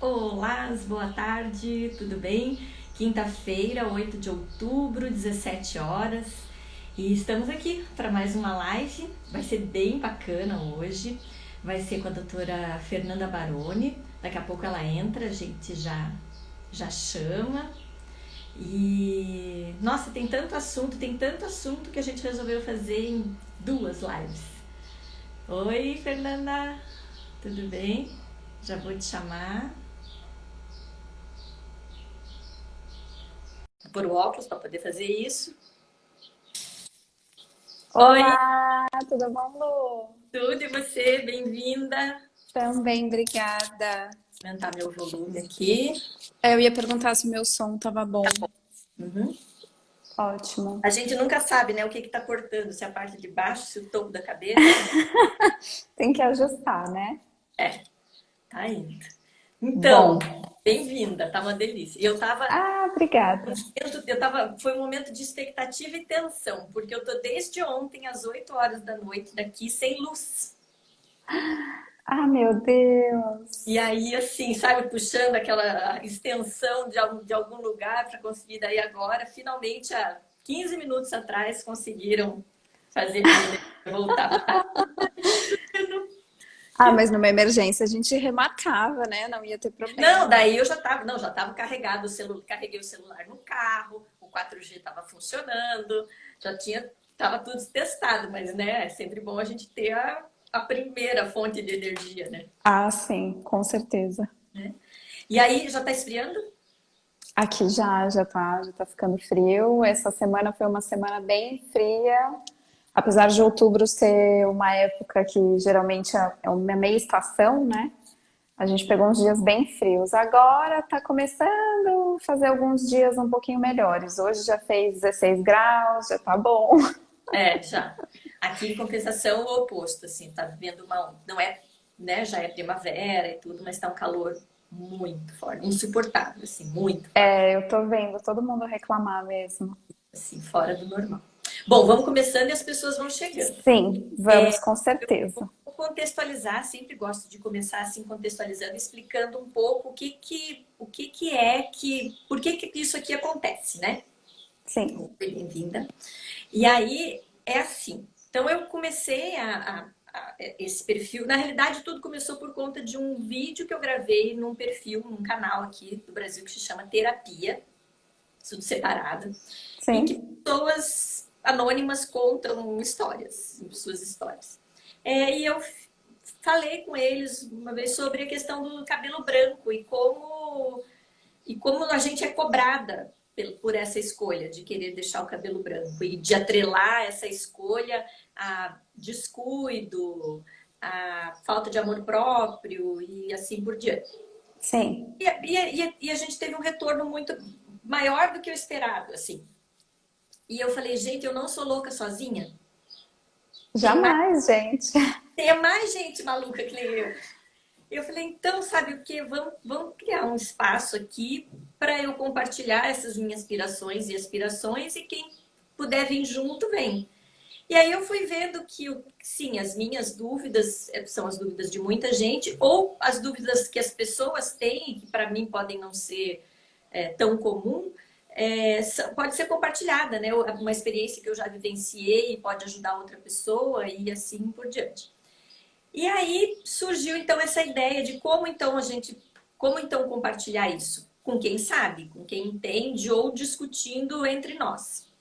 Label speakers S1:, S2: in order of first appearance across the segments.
S1: Olá, boa tarde, tudo bem? Quinta-feira, 8 de outubro, 17 horas. E estamos aqui para mais uma live. Vai ser bem bacana hoje. Vai ser com a doutora Fernanda Baroni. Daqui a pouco ela entra, a gente já chama. E nossa, tem tanto assunto que a gente resolveu fazer em duas lives. Oi, Fernanda, tudo bem? Já vou te chamar. Por óculos para poder fazer isso. Oi,
S2: Olá, tudo bom, Lu?
S1: tudo e você? Bem-vinda.
S2: Também, obrigada.
S1: Vou aumentar meu volume aqui.
S2: Eu ia perguntar se o meu som tava bom.
S1: Uhum.
S2: Ótimo.
S1: A gente nunca sabe, né, o que está cortando, se é a parte de baixo, se o topo da cabeça.
S2: Tem que ajustar, né?
S1: É, tá indo. Então,
S2: Bom.
S1: bem-vinda, tá uma delícia. E
S2: Obrigada.
S1: foi um momento de expectativa e tensão, porque eu tô desde ontem às 8 horas da noite daqui sem luz.
S2: Meu
S1: E
S2: Deus.
S1: aí, assim, sabe, puxando aquela extensão de algum lugar para conseguir, daí agora, finalmente, há 15 minutos atrás, conseguiram fazer minha energia voltar.
S2: Mas numa emergência a gente remarcava, né? Não ia ter
S1: Não,
S2: problema.
S1: daí eu já estava carregado o celular, carreguei o celular no carro, o 4G estava funcionando, estava tudo testado, mas, né, é sempre bom a gente ter a primeira fonte de energia, né?
S2: Sim, com certeza.
S1: E aí, já está esfriando?
S2: Aqui já tá ficando frio. Essa semana foi uma semana bem fria. Apesar de outubro ser uma época que geralmente é uma meia estação, né? A gente pegou uns dias bem frios. Agora tá começando a fazer alguns dias um pouquinho melhores. Hoje já fez 16 graus, já tá bom.
S1: É, já. Aqui, em compensação, o oposto, assim, tá vivendo não é, né, já é primavera e tudo, mas tá um calor muito forte, insuportável, assim, muito forte,
S2: Eu tô vendo todo mundo reclamar mesmo.
S1: assim, fora do normal. Bom, vamos começando e as pessoas vão chegando.
S2: Sim, vamos com certeza.
S1: Vou contextualizar, sempre gosto de começar assim contextualizando, explicando um pouco por que isso aqui acontece, né?
S2: Sim,
S1: Bem-vinda. E aí é assim. Então eu comecei esse perfil. Na realidade, tudo começou por conta de um vídeo que eu gravei num perfil, num canal aqui do Brasil que se chama Terapia, tudo separado, em que
S2: sim.
S1: pessoas anônimas contam histórias, suas histórias. E eu falei com eles uma vez sobre a questão do cabelo branco e como a gente é cobrada por essa escolha de querer deixar o cabelo branco e de atrelar essa escolha a descuido, a falta de amor próprio e assim por diante.
S2: Sim.
S1: E a gente teve um retorno muito maior do que o esperado, assim. E eu falei, gente, eu não sou louca sozinha. Tem mais,
S2: Jamais, gente.
S1: tem mais gente maluca que nem eu. Eu falei, então, sabe o que? Vamos criar um espaço aqui para eu compartilhar essas minhas aspirações e quem puder vir junto, vem. E aí eu fui vendo que, sim, as minhas dúvidas são as dúvidas de muita gente, ou as dúvidas que as pessoas têm, que para mim podem não ser tão comum, pode ser compartilhada, né? Uma experiência que eu já vivenciei pode ajudar outra pessoa e assim por diante. E aí surgiu então essa ideia de como então compartilhar isso com quem sabe, com quem entende ou discutindo entre nós.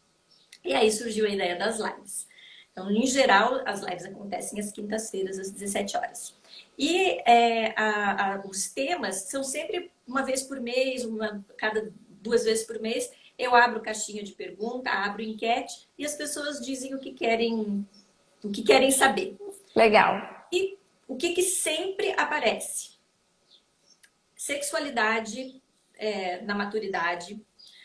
S1: E aí surgiu a ideia das lives. Então, em geral, as lives acontecem às quintas-feiras, às 17 horas. E os temas são sempre uma vez por mês, cada 2 vezes por mês. Eu abro caixinha de pergunta, abro enquete e as pessoas dizem o que querem saber.
S2: Legal.
S1: E o que sempre aparece? Sexualidade na maturidade,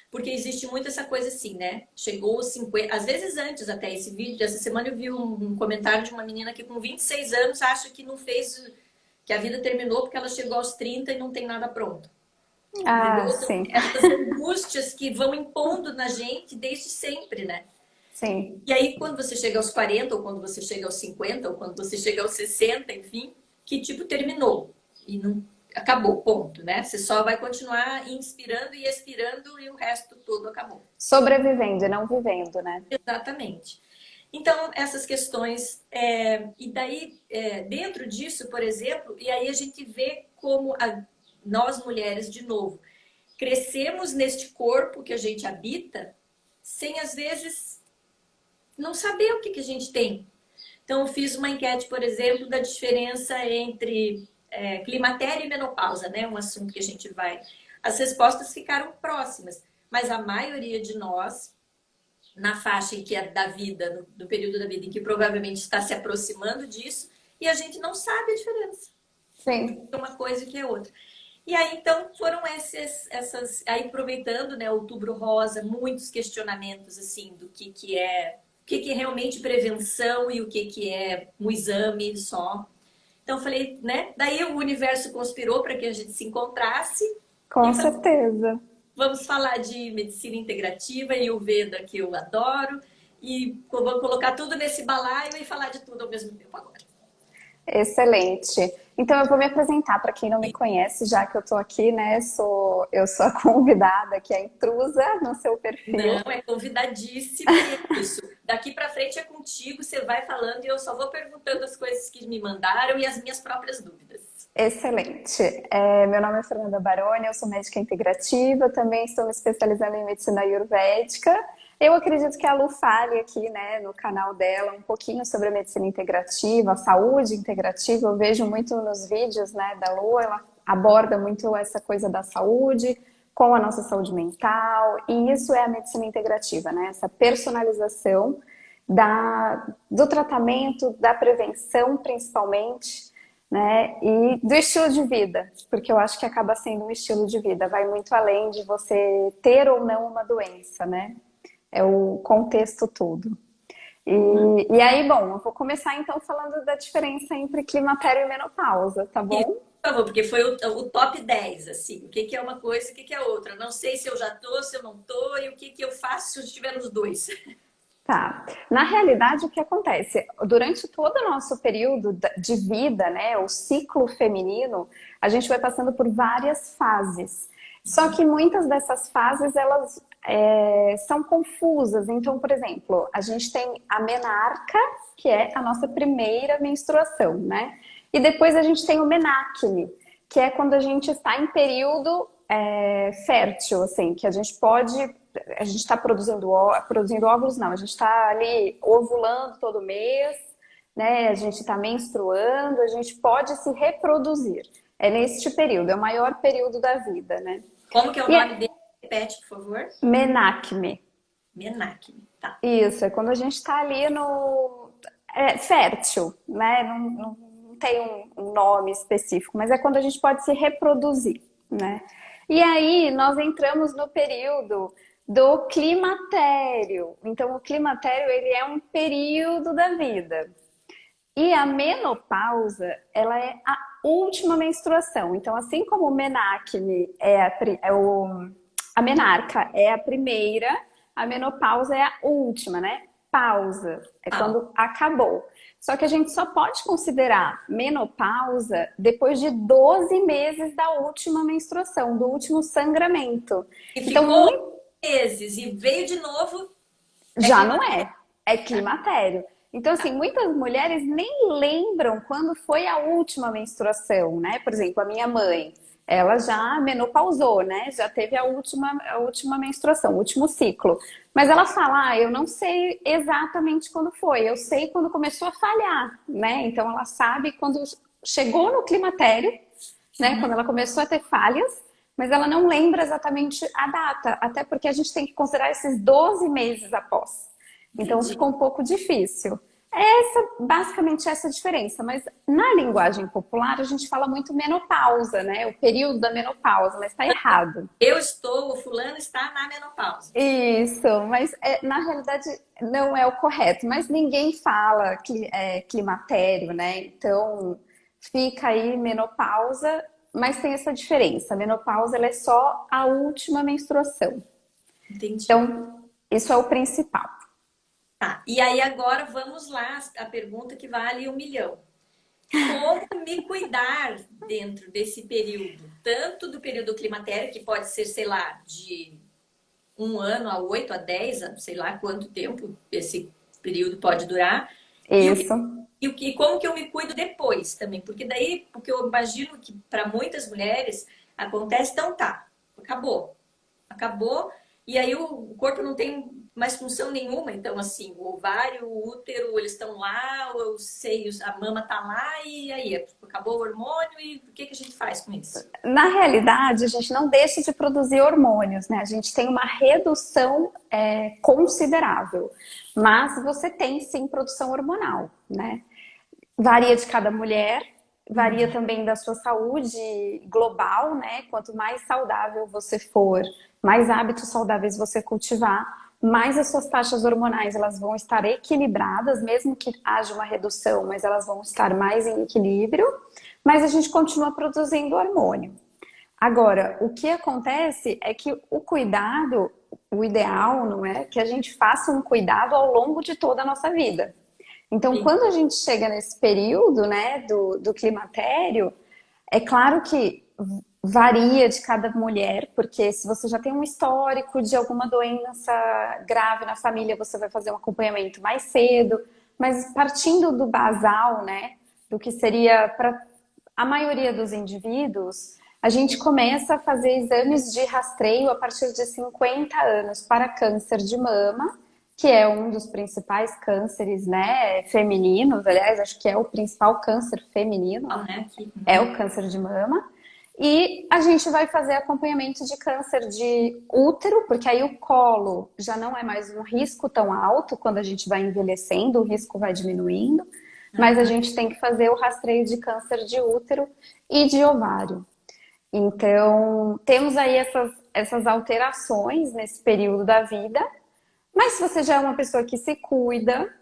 S1: porque existe muito essa coisa assim, né? Chegou aos 50, às vezes antes até esse vídeo, essa semana eu vi um comentário de uma menina que com 26 anos acha que não fez, que a vida terminou porque ela chegou aos 30 e não tem nada pronto. Entendeu? Então,
S2: Sim.
S1: essas angústias que vão impondo na gente desde sempre, né?
S2: Sim.
S1: E aí, quando você chega aos 40, ou quando você chega aos 50, ou quando você chega aos 60, enfim, que tipo terminou? E não, acabou, ponto, né? Você só vai continuar inspirando e expirando e o resto todo acabou.
S2: Sobrevivendo e não vivendo, né?
S1: Exatamente. Então, essas questões, e daí, dentro disso, por exemplo, e aí a gente vê como nós mulheres, de novo, crescemos neste corpo que a gente habita, sem às vezes não saber o que, que a gente tem. Então, eu fiz uma enquete, por exemplo, da diferença entre climatério e menopausa, né? Um assunto que a gente vai. As respostas ficaram próximas, mas a maioria de nós, na faixa em que é da vida, no período da vida em que provavelmente está se aproximando disso, e a gente não sabe a diferença.
S2: Sim.
S1: Uma coisa que é outra. E aí, então, foram essas... Aí, aproveitando, né, Outubro Rosa, muitos questionamentos, assim, do que é... O que é realmente prevenção e o que é um exame só. Então, eu falei, né? Daí o universo conspirou para que a gente se encontrasse e
S2: Com certeza.
S1: vamos falar de medicina integrativa e o Veda, que eu adoro, e vamos colocar tudo nesse balaio e falar de tudo ao mesmo tempo agora.
S2: Excelente. Então eu vou me apresentar para quem não me conhece, já que eu estou aqui, né? Eu sou a convidada, que é a intrusa no seu perfil.
S1: Não, é convidadíssima e é isso. Daqui para frente é contigo, você vai falando e eu só vou perguntando as coisas que me mandaram e as minhas próprias dúvidas.
S2: Excelente. Meu nome é Fernanda Baroni, eu sou médica integrativa, também estou me especializando em medicina ayurvédica. Eu acredito que a Lu fale aqui, né, no canal dela um pouquinho sobre a medicina integrativa, a saúde integrativa. Eu vejo muito nos vídeos, né, da Lu, ela aborda muito essa coisa da saúde com a nossa saúde mental, e isso é a medicina integrativa, né, essa personalização do tratamento, da prevenção principalmente, né? E do estilo de vida, porque eu acho que acaba sendo um estilo de vida, vai muito além de você ter ou não uma doença, né? É o contexto todo. E aí, bom, eu vou começar então falando da diferença entre climatério e menopausa, tá bom?
S1: Por favor, porque foi o top 10, assim. O que é uma coisa e o que é outra. Não sei se eu já tô, se eu não tô, e o que eu faço se eu estiver nos dois.
S2: Tá. Na realidade, o que acontece? Durante todo o nosso período de vida, né, o ciclo feminino, a gente vai passando por várias fases. Só que muitas dessas fases, elas são confusas. Então, por exemplo, a gente tem a menarca, que é a nossa primeira menstruação, né? E depois a gente tem o menacne, que é quando a gente está em período fértil, assim, que a gente está produzindo óvulos, não, a gente está ali ovulando todo mês, né? A gente está menstruando, a gente pode se reproduzir. É neste período, é o maior período da vida, né?
S1: Como que é o nome dele? Repete, por favor.
S2: Menacme.
S1: Menacme, tá.
S2: Isso, é quando a gente está ali no fértil, né? Não tem um nome específico, mas é quando a gente pode se reproduzir, né? E aí nós entramos no período do climatério. Então o climatério, ele é um período da vida. E a menopausa, ela é a última menstruação. Então, assim como o menacne a menarca é a primeira, a menopausa é a última, né? Pausa, é quando acabou. Só que a gente só pode considerar menopausa depois de 12 meses da última menstruação, do último sangramento.
S1: E
S2: então,
S1: ficou meses e veio de novo.
S2: Já não é. É climatério. Então, assim, muitas mulheres nem lembram quando foi a última menstruação, né? Por exemplo, a minha mãe, ela já menopausou, né? Já teve a última menstruação, o último ciclo. Mas ela fala, eu não sei exatamente quando foi, eu sei quando começou a falhar, né? Então, ela sabe quando chegou no climatério, né? Quando ela começou a ter falhas, mas ela não lembra exatamente a data, até porque a gente tem que considerar esses 12 meses após. Então ficou um pouco difícil. Basicamente essa diferença, mas na linguagem popular a gente fala muito menopausa, né? O período da menopausa, mas está errado.
S1: O fulano está na menopausa.
S2: Isso, mas na realidade não é o correto, mas ninguém fala climatério, né? Então fica aí menopausa, mas tem essa diferença. A menopausa, ela é só a última menstruação.
S1: Entendi.
S2: Então, isso é o principal.
S1: Tá, e aí agora vamos lá, a pergunta que vale 1 milhão. como me cuidar dentro desse período, tanto do período climatério, que pode ser, sei lá, de 1 ano a 8 a 10, sei lá quanto tempo esse período pode durar, e o que,
S2: Isso.
S1: como que eu me cuido depois também, porque eu imagino que para muitas mulheres acontece, então tá, acabou, e aí o corpo não tem mais função nenhuma, então assim, o ovário, o útero, eles estão lá, os seios, a mama tá lá, e aí, acabou o hormônio, e o que que a gente faz com isso?
S2: Na realidade, a gente não deixa de produzir hormônios, né? A gente tem uma redução considerável, mas você tem sim produção hormonal, né? Varia de cada mulher, varia também da sua saúde global, né? Quanto mais saudável você for, mais hábitos saudáveis você cultivar, mais as suas taxas hormonais elas vão estar equilibradas, mesmo que haja uma redução, mas elas vão estar mais em equilíbrio, mas a gente continua produzindo hormônio. Agora, o que acontece é que o cuidado, o ideal, não é que a gente faça um cuidado ao longo de toda a nossa vida. Então,
S1: Sim.
S2: quando a gente chega nesse período, né, do climatério, é claro que varia de cada mulher, porque se você já tem um histórico de alguma doença grave na família, você vai fazer um acompanhamento mais cedo, mas partindo do basal, né, do que seria para a maioria dos indivíduos, a gente começa a fazer exames de rastreio a partir de 50 anos para câncer de mama, que é um dos principais cânceres, né, femininos, aliás, acho que é o principal câncer feminino,
S1: Né? Aqui.
S2: é o câncer de mama. E a gente vai fazer acompanhamento de câncer de útero, porque aí o colo já não é mais um risco tão alto quando a gente vai envelhecendo, o risco vai diminuindo, mas a gente tem que fazer o rastreio de câncer de útero e de ovário. Então, temos aí essas alterações nesse período da vida, mas se você já é uma pessoa que se cuida,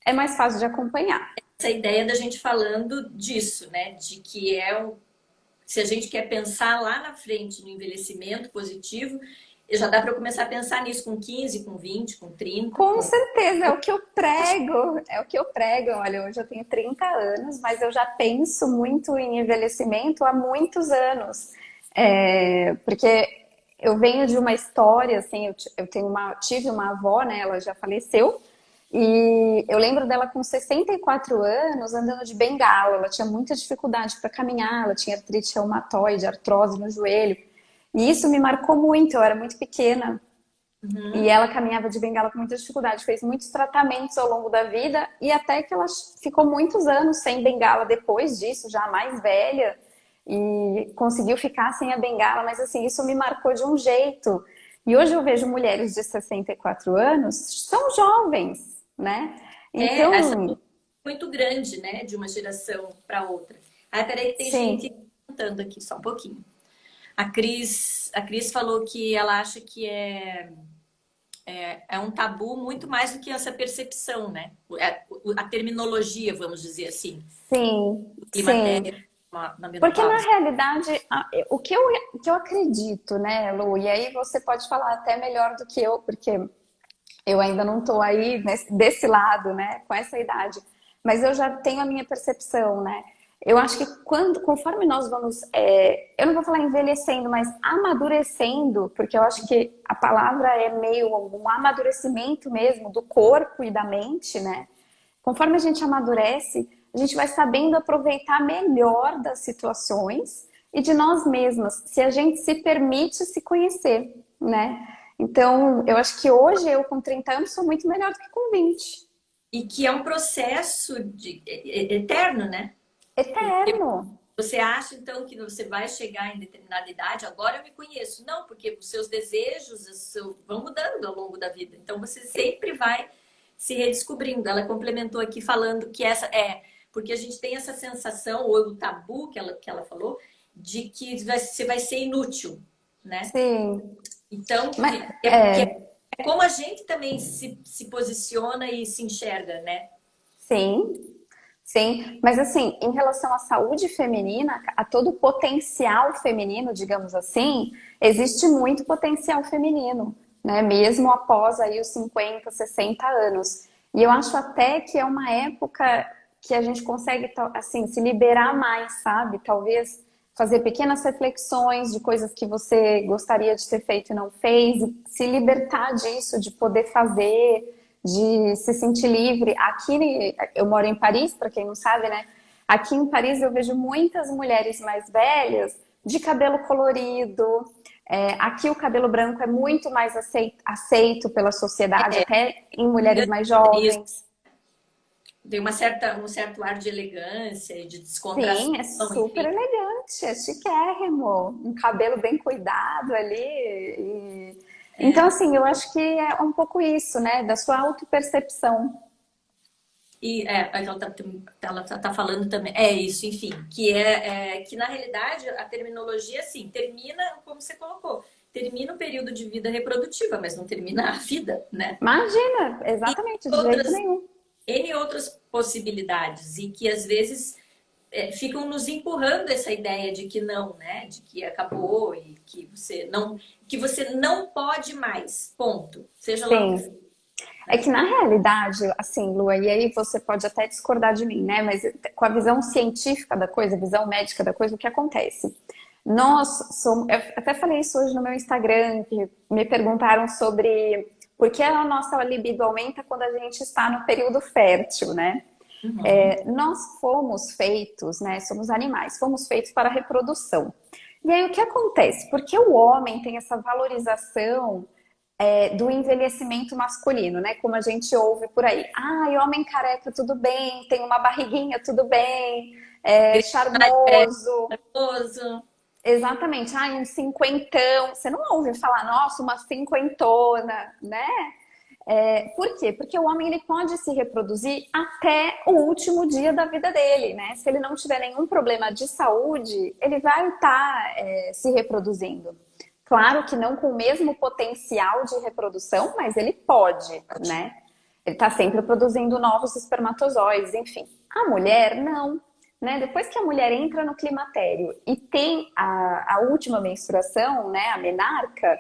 S2: é mais fácil de acompanhar.
S1: Essa ideia da gente falando disso, né? De que se a gente quer pensar lá na frente no envelhecimento positivo, já dá para começar a pensar nisso com 15, com 20, com 30.
S2: Com certeza, é o que eu prego, é o que eu prego. Olha, hoje eu tenho 30 anos, mas eu já penso muito em envelhecimento há muitos anos. Porque eu venho de uma história, assim, eu tive uma avó, né, ela já faleceu, e eu lembro dela com 64 anos andando de bengala, ela tinha muita dificuldade para caminhar, ela tinha artrite reumatoide, artrose no joelho, e isso me marcou muito, eu era muito pequena, e ela caminhava de bengala com muita dificuldade, fez muitos tratamentos ao longo da vida, e até que ela ficou muitos anos sem bengala depois disso, já mais velha, e conseguiu ficar sem a bengala, mas assim, isso me marcou de um jeito. E hoje eu vejo mulheres de 64 anos, são jovens, né?
S1: Essa
S2: Então,
S1: muito grande, né? De uma geração para outra. Ai, peraí, tem gente
S2: sim,
S1: contando aqui só um pouquinho. A Cris falou que ela acha que é um tabu muito mais do que essa percepção, né? A terminologia, vamos dizer assim,
S2: sim, sim.
S1: climatéria na
S2: Porque na
S1: menopausa.
S2: realidade, o que eu acredito, né, Lu, e aí você pode falar até melhor do que eu, porque eu ainda não estou aí desse lado, né, com essa idade, mas eu já tenho a minha percepção, né? Eu acho que conforme nós vamos, eu não vou falar envelhecendo, mas amadurecendo, porque eu acho que a palavra é meio um amadurecimento mesmo do corpo e da mente, né? Conforme a gente amadurece, a gente vai sabendo aproveitar melhor das situações e de nós mesmas, se a gente se permite se conhecer, né? Então, eu acho que hoje eu com 30 anos sou muito melhor do que com 20.
S1: E que é um processo eterno, né? Porque
S2: Eterno.
S1: você acha, então, que você vai chegar em determinada idade, agora eu me conheço. Não, porque os seus desejos vão mudando ao longo da vida. Então, você sempre vai se redescobrindo. Ela complementou aqui falando que porque a gente tem essa sensação, ou o tabu que ela falou, de que você vai ser inútil, né?
S2: Sim.
S1: Então,
S2: Mas,
S1: porque é como a gente também se posiciona e se enxerga, né?
S2: sim, sim. Mas assim, em relação à saúde feminina, a todo o potencial feminino, digamos assim, existe muito potencial feminino, né? Mesmo após aí os 50, 60 anos. E eu acho até que é uma época que a gente consegue, assim, se liberar mais, sabe? Talvez fazer pequenas reflexões de coisas que você gostaria de ter feito e não fez, e se libertar disso, de poder fazer, de se sentir livre. Aqui, eu moro em Paris, para quem não sabe, né? Aqui em Paris eu vejo muitas mulheres mais velhas de cabelo colorido. Aqui o cabelo branco é muito mais aceito pela sociedade,
S1: É,
S2: até em mulheres mais jovens.
S1: tem um certo ar de elegância e de descontração,
S2: Sim, é super
S1: enfim.
S2: elegante, é chiquérrimo, um cabelo bem cuidado ali. Então, assim, eu acho que é um pouco isso, né, da sua autopercepção.
S1: E ela tá falando também, isso, enfim, que na realidade a terminologia, assim, termina, como você colocou, termina o período de vida reprodutiva, mas não termina a vida, né?
S2: Imagina, exatamente, de jeito
S1: Outras,
S2: nenhum.
S1: N outras possibilidades, e que às vezes ficam nos empurrando essa ideia de que não, né? De que acabou e que você não pode mais, ponto. Seja lá o que for.
S2: Sim. É que na realidade, assim, Lua, e aí você pode até discordar de mim, né? Mas com a visão científica da coisa, a visão médica da coisa, o que acontece? Nós somos. Eu até falei isso hoje no meu Instagram, que me perguntaram sobre por que a nossa libido aumenta quando a gente está no período fértil, né?
S1: Uhum.
S2: Nós fomos feitos, né? Somos animais, fomos feitos para a reprodução. E aí o que acontece? Porque o homem tem essa valorização do envelhecimento masculino, né? Como a gente ouve por aí. Ai, homem careca, tudo bem, tem uma barriguinha, tudo bem, é charmoso.
S1: Gostoso.
S2: Exatamente. Ai, um cinquentão. Você não ouve falar, nossa, uma cinquentona, né? Por quê? Porque o homem ele pode se reproduzir até o último dia da vida dele, né? Se ele não tiver nenhum problema de saúde, ele vai estar se reproduzindo. Claro que não com o mesmo potencial de reprodução, mas ele pode, né? Ele está sempre produzindo novos espermatozoides, enfim. A mulher, não. Né? Depois que a mulher entra no climatério e tem a última menstruação, né, a menarca,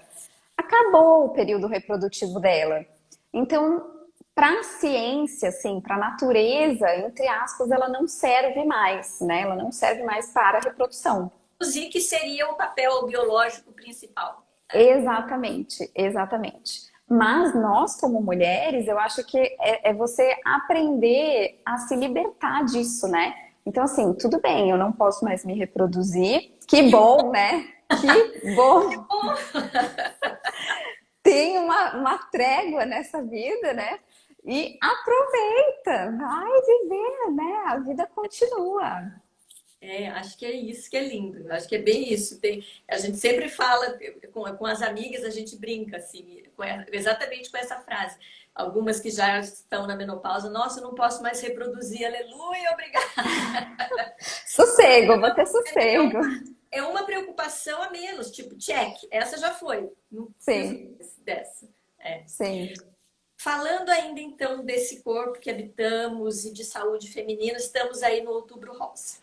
S2: acabou o período reprodutivo dela. Então, para a ciência, assim, para a natureza, entre aspas, ela não serve mais, né? Ela não serve mais para a reprodução.
S1: Inclusive, que seria o papel biológico principal.
S2: Exatamente, exatamente. Mas nós, como mulheres, eu acho que é você aprender a se libertar disso, né? Então, assim, tudo bem, eu não posso mais me reproduzir. Que bom, né? Que bom! Tem uma trégua nessa vida, né? E aproveita, vai viver, né? A vida continua.
S1: Acho que é isso que é lindo. Acho que é bem isso. A gente sempre fala com as amigas, a gente brinca assim, exatamente com essa frase. Algumas que já estão na menopausa, nossa, eu não posso mais reproduzir, aleluia, obrigada.
S2: Sossego, vou ter sossego.
S1: É uma preocupação a menos, tipo, check, essa já foi, não preciso
S2: Sim,
S1: dessa. É.
S2: sim,
S1: Falando ainda então desse corpo que habitamos e de saúde feminina, estamos aí no Outubro Rosa,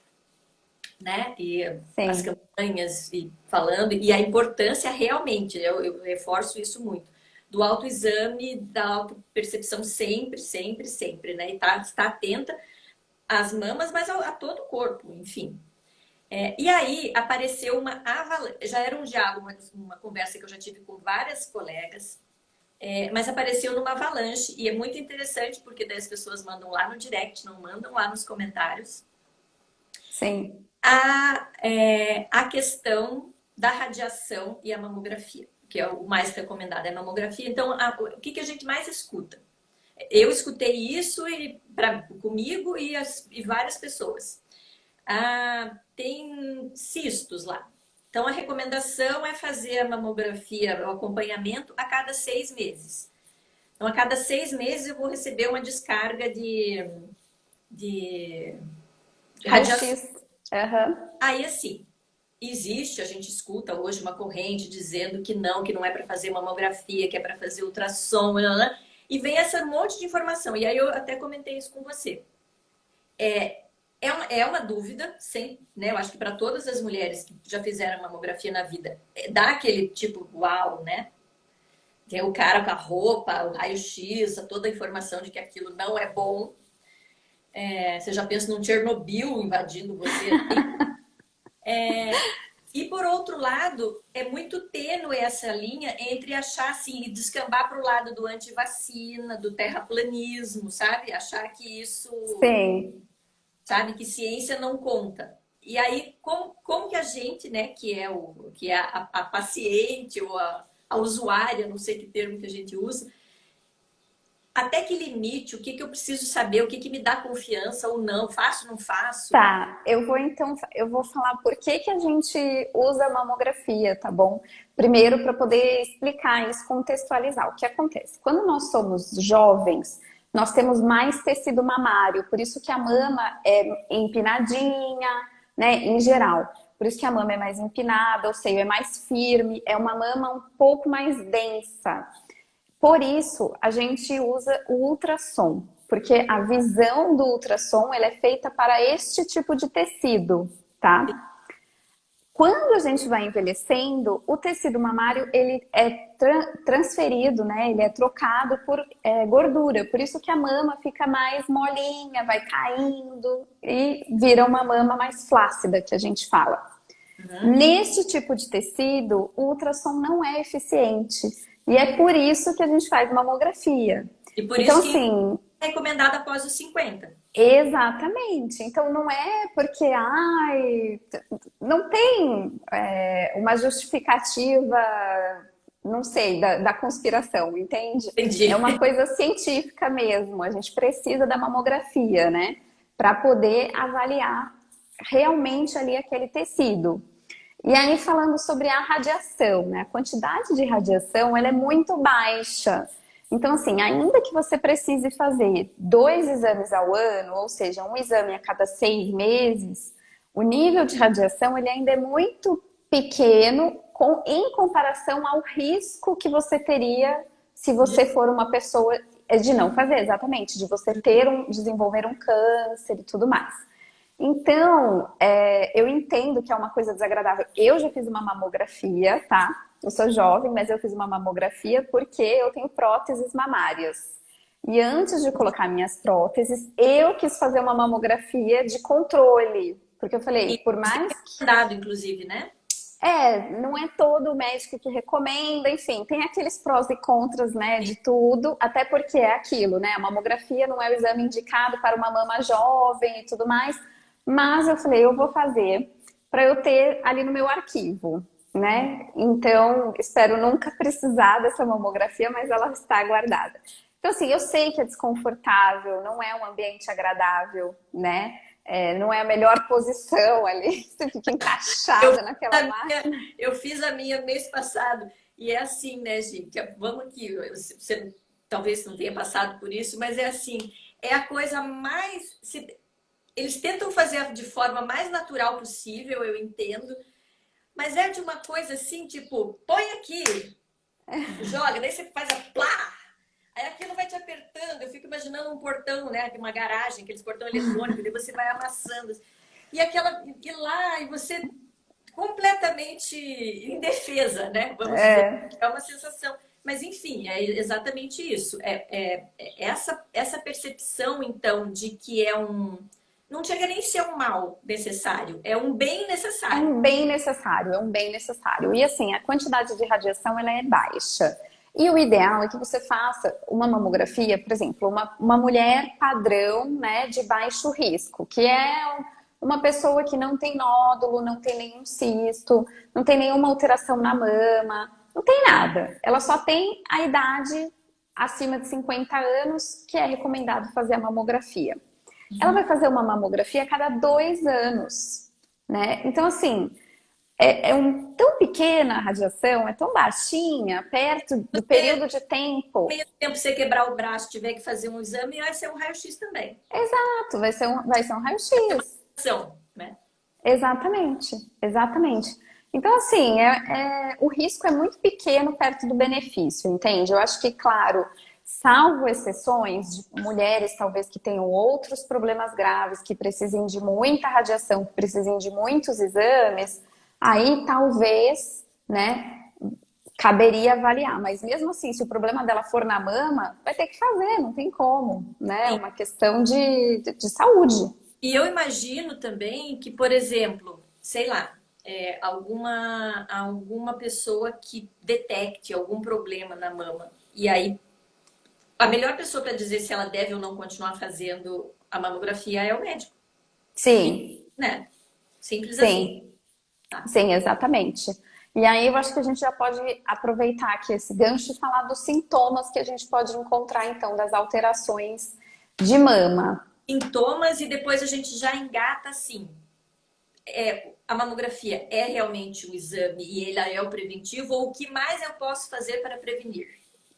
S1: né? E as
S2: sim.
S1: campanhas e falando, e a importância realmente, eu reforço isso muito, do autoexame, da autopercepção sempre, sempre, sempre, né? E tá atenta às mamas, mas a todo o corpo, enfim. E aí apareceu já era um diálogo, uma conversa que eu já tive com várias colegas, mas apareceu numa avalanche, e é muito interessante porque daí as pessoas mandam lá no direct, não mandam lá nos comentários,
S2: Sim.
S1: a questão da radiação e a mamografia, que é o mais recomendado, é a mamografia. Então, o que a gente mais escuta? Eu escutei isso comigo e várias pessoas. Tem cistos lá. Então, a recomendação é fazer a mamografia, o acompanhamento, a cada 6 meses. Então, a cada 6 meses eu vou receber uma descarga de radiação.
S2: Raio-X. Aham.
S1: Aí, assim, existe, a gente escuta hoje uma corrente dizendo que não é para fazer mamografia, que é para fazer ultrassom, né? E vem esse monte de informação. E aí eu até comentei isso com você. É uma dúvida, né? Eu acho que para todas as mulheres que já fizeram mamografia na vida, dá aquele tipo, uau, né? Tem o cara com a roupa, o raio-x, toda a informação de que aquilo não é bom. Você já pensa num Chernobyl invadindo você. E por outro lado, é muito tênue essa linha entre achar assim, e descambar para o lado do antivacina, do terraplanismo, sabe? Achar que isso,
S2: Sim.
S1: sabe, que ciência não conta. E aí, como que a gente, né, que é a paciente ou a usuária, não sei que termo que a gente usa, até que limite, o que que eu preciso saber, o que que me dá confiança ou não, faço, não faço?
S2: Tá, eu vou falar por que que a gente usa a mamografia, tá bom? Primeiro, para poder explicar isso, contextualizar. O que acontece? Quando nós somos jovens, nós temos mais tecido mamário, por isso que a mama é empinadinha, né, em geral. Por isso que a mama é mais empinada, o seio é mais firme, é uma mama um pouco mais densa. Por isso, a gente usa o ultrassom, porque a visão do ultrassom ela é feita para este tipo de tecido, tá? Quando a gente vai envelhecendo, o tecido mamário ele é transferido, né? Ele é trocado por gordura. Por isso que a mama fica mais molinha, vai caindo e vira uma mama mais flácida, que a gente fala. Neste tipo de tecido, o ultrassom não é eficiente. E é por isso que a gente faz mamografia.
S1: E por
S2: Então,
S1: isso que
S2: assim,
S1: é recomendado após os 50.
S2: exatamente. Então, não é porque, ai, não tem uma justificativa, não sei, da conspiração, entende? É
S1: Entendi.
S2: uma coisa científica mesmo. A gente precisa da mamografia, né? Para poder avaliar realmente ali aquele tecido. E aí, falando sobre a radiação, né? A quantidade de radiação, ela é muito baixa. Então, assim, ainda que você precise fazer 2 exames ao ano, ou seja, um exame a cada 6 meses, o nível de radiação, ele ainda é muito pequeno em comparação ao risco que você teria se você for uma pessoa de não fazer, exatamente, de você desenvolver um câncer e tudo mais. Então, eu entendo que é uma coisa desagradável. Eu já fiz uma mamografia, tá? Eu sou jovem, mas eu fiz uma mamografia porque eu tenho próteses mamárias. E antes de colocar minhas próteses, eu quis fazer uma mamografia de controle. Porque eu falei,
S1: E
S2: por mais
S1: dado, inclusive, né?
S2: não é todo médico que recomenda, enfim, tem aqueles prós e contras, né, de tudo, até porque é aquilo, né, a mamografia não é o exame indicado para uma mama jovem e tudo mais, mas eu falei, eu vou fazer para eu ter ali no meu arquivo, né, então espero nunca precisar dessa mamografia, mas ela está guardada. Então, assim, eu sei que é desconfortável, não é um ambiente agradável, né, não é a melhor posição ali, você fica encaixada naquela máquina.
S1: Eu fiz a minha mês passado. E é assim, né, gente? Vamos aqui. Você talvez não tenha passado por isso, mas é assim. É a coisa mais. Eles tentam fazer de forma mais natural possível, eu entendo. Mas é de uma coisa assim, tipo, põe aqui, joga, daí você faz a plá. Aí aquilo vai te apertando. Eu fico imaginando um portão, né? De uma garagem, aqueles portão eletrônico, daí você vai amassando. E lá, e você completamente indefesa, né? Vamos dizer. É uma sensação. Mas, enfim, é exatamente isso. Essa percepção, então, de que é um. Não chega nem a ser um mal necessário, é um bem
S2: É
S1: necessário.
S2: um bem necessário, é um bem necessário. E assim, a quantidade de radiação ela é baixa. E o ideal é que você faça uma mamografia, por exemplo, uma mulher padrão, né, de baixo risco, que é uma pessoa que não tem nódulo, não tem nenhum cisto, não tem nenhuma alteração na mama, não tem nada. Ela só tem a idade acima de 50 anos, que é recomendado fazer a mamografia. Ela vai fazer uma mamografia a cada 2 anos, né? Então, assim, tão pequena a radiação, é tão baixinha, perto do período de tempo.
S1: Meio tempo você quebrar o braço, tiver que fazer um exame, vai ser um raio-x também.
S2: Exato, vai ser um raio-x.
S1: São, né?
S2: Exatamente, exatamente. Então, assim, o risco é muito pequeno perto do benefício, entende? Eu acho que, claro, salvo exceções de mulheres, talvez, que tenham outros problemas graves, que precisem de muita radiação, que precisem de muitos exames, aí talvez, né, caberia avaliar. Mas mesmo assim, se o problema dela for na mama, vai ter que fazer, não tem como, né? É uma questão de saúde.
S1: E eu imagino também que, por exemplo, sei lá, alguma pessoa que detecte algum problema na mama. E aí, a melhor pessoa para dizer se ela deve ou não continuar fazendo a mamografia é o médico.
S2: Sim,
S1: Né? Simples assim.
S2: sim,
S1: Tá.
S2: sim, exatamente. E aí eu acho que a gente já pode aproveitar aqui esse gancho e falar dos sintomas que a gente pode encontrar, então, das alterações de mama.
S1: Sintomas e depois a gente já engata assim. A mamografia é realmente um exame e ele é o preventivo, ou o que mais eu posso fazer para prevenir?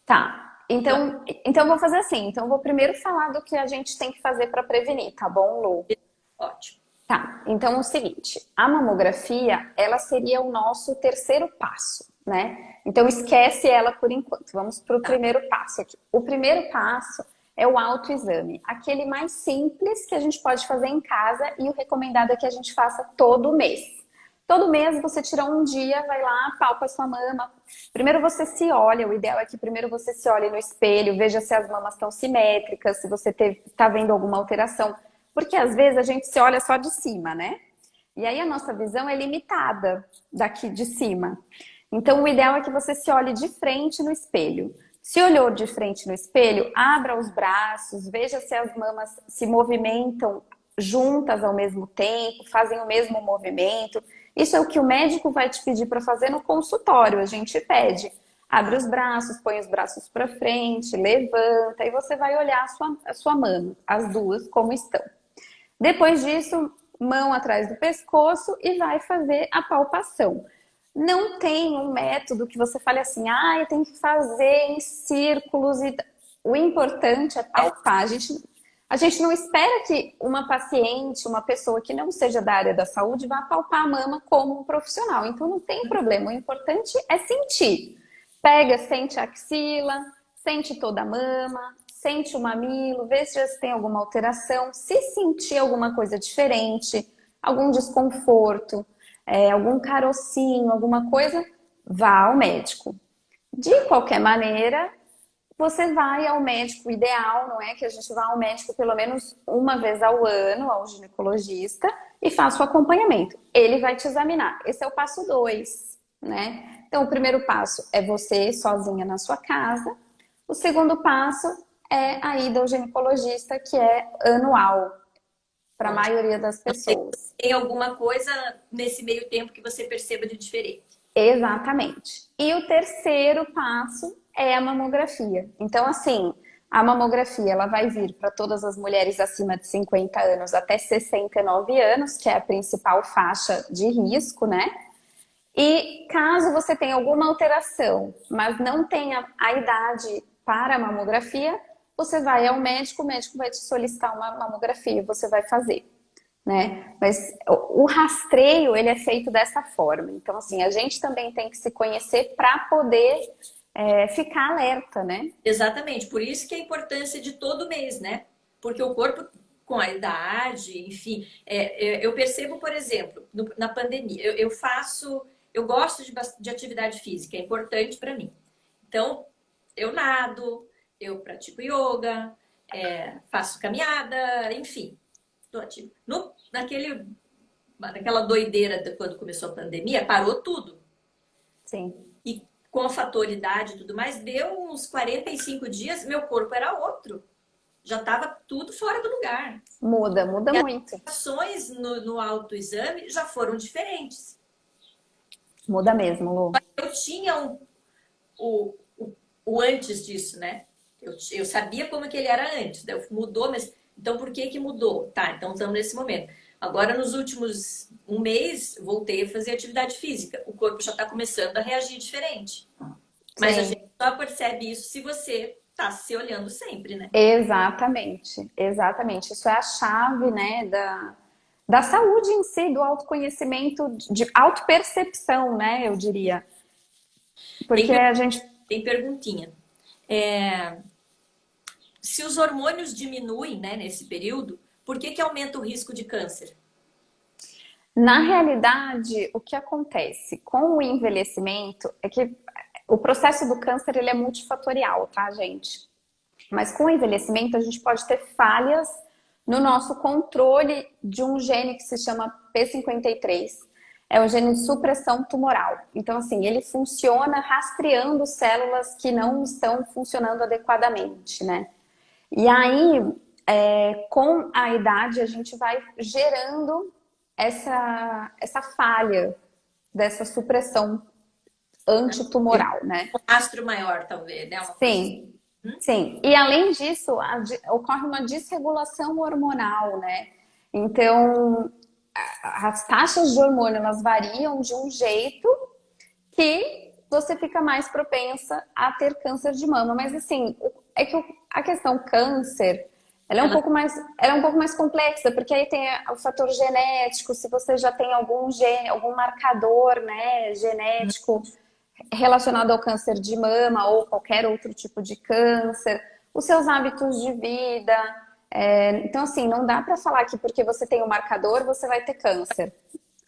S2: Tá. Então eu vou fazer assim. Então eu vou primeiro falar do que a gente tem que fazer para prevenir, tá bom, Lu?
S1: Ótimo.
S2: Tá. Então é o seguinte, a mamografia, ela seria o nosso terceiro passo, né? Então esquece ela por enquanto. Vamos para o
S1: Tá.
S2: primeiro passo aqui. O primeiro passo é o autoexame, aquele mais simples que a gente pode fazer em casa e o recomendado é que a gente faça todo mês. Todo mês você tira um dia, vai lá, palpa a sua mama. Primeiro você se olha, o ideal é que primeiro você se olhe no espelho, veja se as mamas estão simétricas, se você está vendo alguma alteração. Porque às vezes a gente se olha só de cima, né? E aí a nossa visão é limitada daqui de cima. Então o ideal é que você se olhe de frente no espelho. Se olhou de frente no espelho, abra os braços, veja se as mamas se movimentam juntas ao mesmo tempo, fazem o mesmo movimento. Isso é o que o médico vai te pedir para fazer no consultório. A gente pede. Abre os braços, põe os braços para frente, levanta e você vai olhar a sua mama, as duas, como estão. Depois disso, mão atrás do pescoço e vai fazer a palpação. Não tem um método que você fale assim, eu tenho que fazer em círculos. O importante é palpar. A gente não espera que uma paciente, uma pessoa que não seja da área da saúde, vá palpar a mama como um profissional. Então não tem problema. O importante é sentir. Pega, sente a axila, sente toda a mama, sente o mamilo, vê se tem alguma alteração. Se sentir alguma coisa diferente, algum desconforto, algum carocinho, alguma coisa, vá ao médico. De qualquer maneira, você vai ao médico ideal, não é? Que a gente vá ao médico pelo menos uma vez ao ano, ao ginecologista, e faça o acompanhamento. Ele vai te examinar. Esse é o passo 2, né? Então, o primeiro passo é você sozinha na sua casa. O segundo passo é a ida ao ginecologista, que é anual para a maioria das pessoas.
S1: Tem alguma coisa nesse meio tempo que você perceba de diferente?
S2: Exatamente. E o terceiro passo é a mamografia. Então, assim, a mamografia ela vai vir para todas as mulheres acima de 50 anos até 69 anos, que é a principal faixa de risco, né? E caso você tenha alguma alteração, mas não tenha a idade para a mamografia, você vai ao médico, o médico vai te solicitar uma mamografia, você vai fazer, né? Mas o rastreio, ele é feito dessa forma. Então, assim, a gente também tem que se conhecer para poder ficar alerta, né?
S1: Exatamente. Por isso que a importância de todo mês, né? Porque o corpo, com a idade, enfim, eu percebo, por exemplo, na pandemia, eu gosto de atividade física, é importante para mim. Então, eu nado, eu pratico yoga, faço caminhada, enfim, estou ativa. Naquela doideira de quando começou a pandemia, parou tudo.
S2: Sim.
S1: E com a fatoridade e tudo mais, deu uns 45 dias, meu corpo era outro. Já estava tudo fora do lugar.
S2: Muda
S1: E
S2: muito.
S1: as ações no autoexame já foram diferentes.
S2: Muda mesmo, Lu.
S1: Eu tinha o antes disso, né? Eu sabia como que ele era antes. Daí mudou, mas então por que que mudou? Tá, então estamos nesse momento. Agora, nos últimos um mês, voltei a fazer atividade física. O corpo já está começando a reagir diferente. Mas a
S2: Sim.
S1: gente só percebe isso se você está se olhando sempre, né?
S2: Exatamente, exatamente. Isso é a chave, né, da saúde em si, do autoconhecimento, de autopercepção, né, eu diria. Porque a gente...
S1: Tem perguntinha. Se os hormônios diminuem, né, nesse período, por que que aumenta o risco de câncer?
S2: Na realidade, o que acontece com o envelhecimento é que o processo do câncer, ele é multifatorial, tá, gente? Mas com o envelhecimento, a gente pode ter falhas no nosso controle de um gene que se chama P53. É o gene de supressão tumoral. Então, assim, ele funciona rastreando células que não estão funcionando adequadamente, né? E aí, com a idade, a gente vai gerando essa falha dessa supressão antitumoral, né?
S1: Um astro maior, talvez, né? Uma coisa assim.
S2: Sim, sim. E além disso, ocorre uma desregulação hormonal, né? Então, as taxas de hormônio, elas variam de um jeito que você fica mais propensa a ter câncer de mama. Mas assim, é que a questão câncer, ela é um pouco mais complexa, porque aí tem o fator genético, se você já tem algum gene, algum marcador, né, genético relacionado ao câncer de mama ou qualquer outro tipo de câncer, os seus hábitos de vida. Então, assim, não dá para falar que porque você tem um marcador, você vai ter câncer.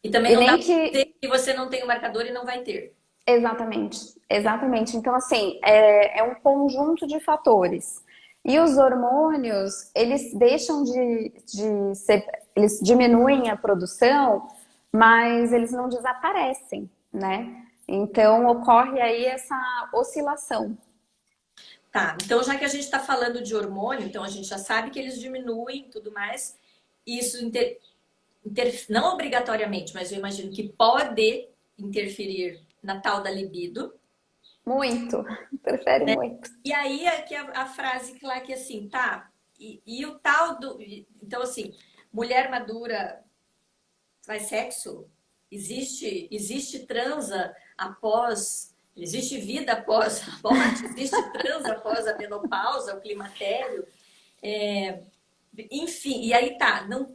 S1: E também
S2: E
S1: não dá
S2: nem
S1: pra
S2: que.
S1: dizer que você não tem o marcador e não vai ter.
S2: Exatamente, exatamente. Então, assim, é um conjunto de fatores. E os hormônios, eles deixam de ser. Eles diminuem a produção, mas eles não desaparecem, né? Então, ocorre aí essa oscilação.
S1: Tá, então já que a gente está falando de hormônio, então a gente já sabe que eles diminuem e tudo mais. Isso não obrigatoriamente, mas eu imagino que pode interferir na tal da libido.
S2: Muito, prefere muito.
S1: E aí é que a frase que lá que assim, tá, e o tal do. Então, assim, mulher madura faz sexo? Existe transa após. Existe vida após a morte? Existe transa após a menopausa, o climatério? Enfim, e aí tá, não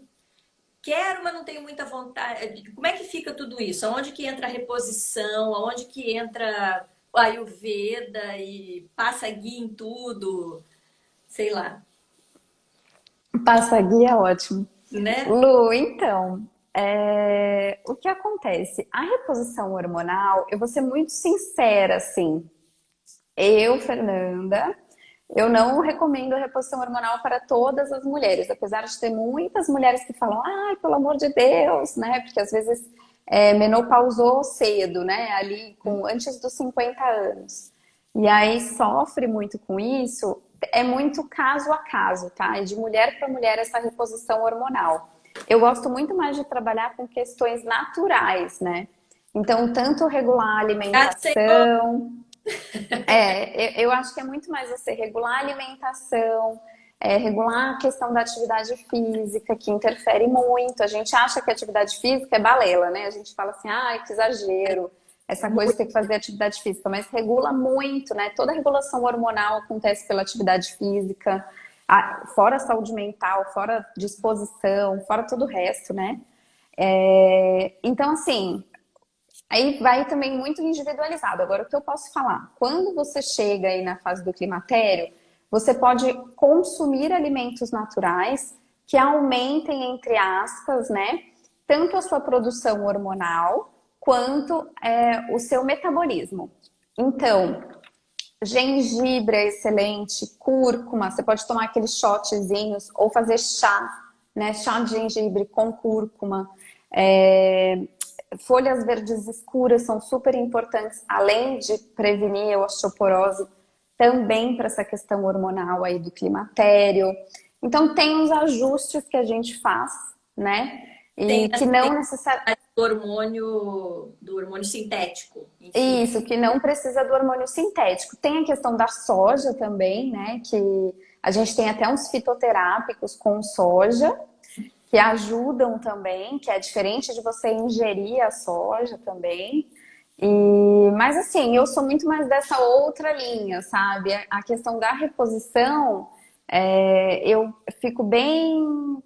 S1: quero, mas não tenho muita vontade. Como é que fica tudo isso? Aonde que entra a reposição? Aonde que entra o Ayurveda e passa guia em tudo? Sei lá,
S2: Passa guia é ótimo.
S1: né?
S2: Lu, então, o que acontece? A reposição hormonal, eu vou ser muito sincera, assim. Eu, Fernanda, eu não recomendo a reposição hormonal para todas as mulheres, apesar de ter muitas mulheres que falam, ai, pelo amor de Deus, né? Porque às vezes menopausou cedo, né? Ali antes dos 50 anos. E aí sofre muito com isso. É muito caso a caso, tá? E de mulher para mulher essa reposição hormonal. Eu gosto muito mais de trabalhar com questões naturais, né? Então, tanto regular a
S1: Ah, Senhor,
S2: alimentação, eu acho que é muito mais você regular a alimentação, regular a questão da atividade física, que interfere muito. A gente acha que a atividade física é balela, né? A gente fala assim, ai, que exagero, essa coisa de ter que fazer atividade física, mas regula muito, né? Toda a regulação hormonal acontece pela atividade física, fora a saúde mental, fora disposição, fora todo o resto, né? Então, assim, aí vai também muito individualizado. Agora, o que eu posso falar? Quando você chega aí na fase do climatério, você pode consumir alimentos naturais que aumentem, entre aspas, né? Tanto a sua produção hormonal quanto o seu metabolismo. Então, gengibre é excelente, cúrcuma, você pode tomar aqueles shotzinhos ou fazer chá, né? Chá de gengibre com cúrcuma. Folhas verdes escuras são super importantes, além de prevenir a osteoporose, também para essa questão hormonal aí do climatério. Então tem uns ajustes que a gente faz, né?
S1: tem
S2: E que
S1: essa
S2: não necessariamente.
S1: do hormônio sintético, enfim.
S2: Isso, que não precisa do hormônio sintético. Tem a questão da soja também, né? Que a gente tem até uns fitoterápicos com soja, que ajudam também, que é diferente de você ingerir a soja também. Mas assim, eu sou muito mais dessa outra linha, sabe? A questão da reposição, eu fico bem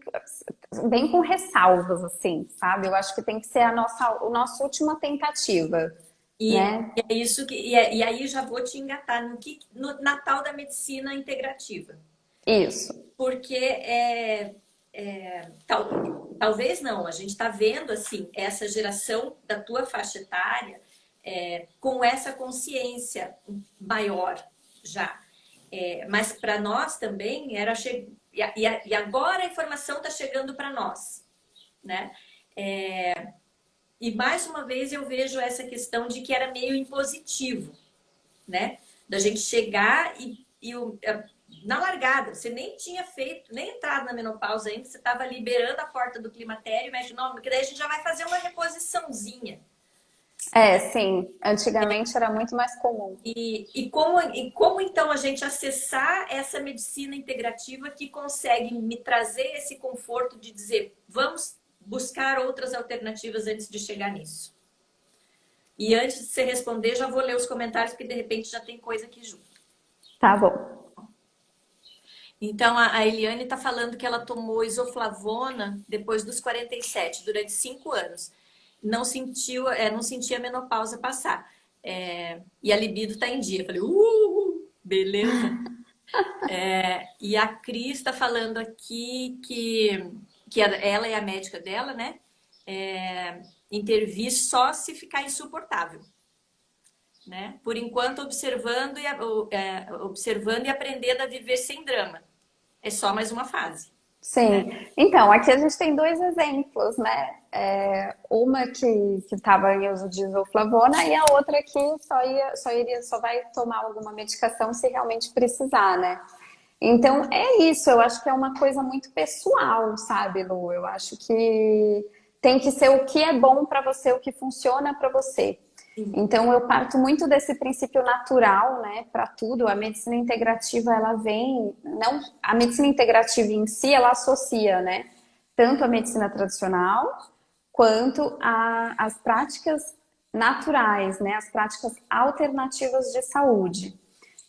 S2: com ressalvas, assim, sabe? Eu acho que tem que ser a nossa última tentativa, né?
S1: E é isso e aí já vou te engatar no Natal da medicina integrativa.
S2: Isso.
S1: Porque talvez não, a gente está vendo assim, essa geração da tua faixa etária com essa consciência maior já. Mas para nós também era e agora a informação está chegando para nós, né? E mais uma vez eu vejo essa questão de que era meio impositivo, né? Da gente chegar na largada, você nem tinha feito, nem entrado na menopausa ainda, você estava liberando a porta do climatério, mas não, porque daí a gente já vai fazer uma reposiçãozinha.
S2: Sim. Antigamente era muito mais comum.
S1: E como então a gente acessar essa medicina integrativa que consegue me trazer esse conforto de dizer, vamos buscar outras alternativas antes de chegar nisso. E antes de você responder, já vou ler os comentários, porque de repente já tem coisa aqui junto.
S2: Tá bom.
S1: Então, a Eliane está falando que ela tomou isoflavona depois dos 47, durante 5 anos. Não sentia a menopausa passar. E a libido está em dia. Eu falei, beleza. E a Cris está falando aqui que ela é a médica dela, né? Intervir só se ficar insuportável. Né? Por enquanto, observando e aprendendo a viver sem drama. É só mais uma fase.
S2: Sim.
S1: Né?
S2: Então, aqui a gente tem dois exemplos, né? Uma que estava em uso de isoflavona e a outra que só vai tomar alguma medicação se realmente precisar, né? Então, é isso. Eu acho que é uma coisa muito pessoal, sabe, Lu? Eu acho que tem que ser o que é bom para você, o que funciona para você. Então, eu parto muito desse princípio natural, né, para tudo. A medicina integrativa, ela vem, não, a medicina integrativa em si, ela associa, né, tanto a medicina tradicional quanto as práticas naturais, né, as práticas alternativas de saúde.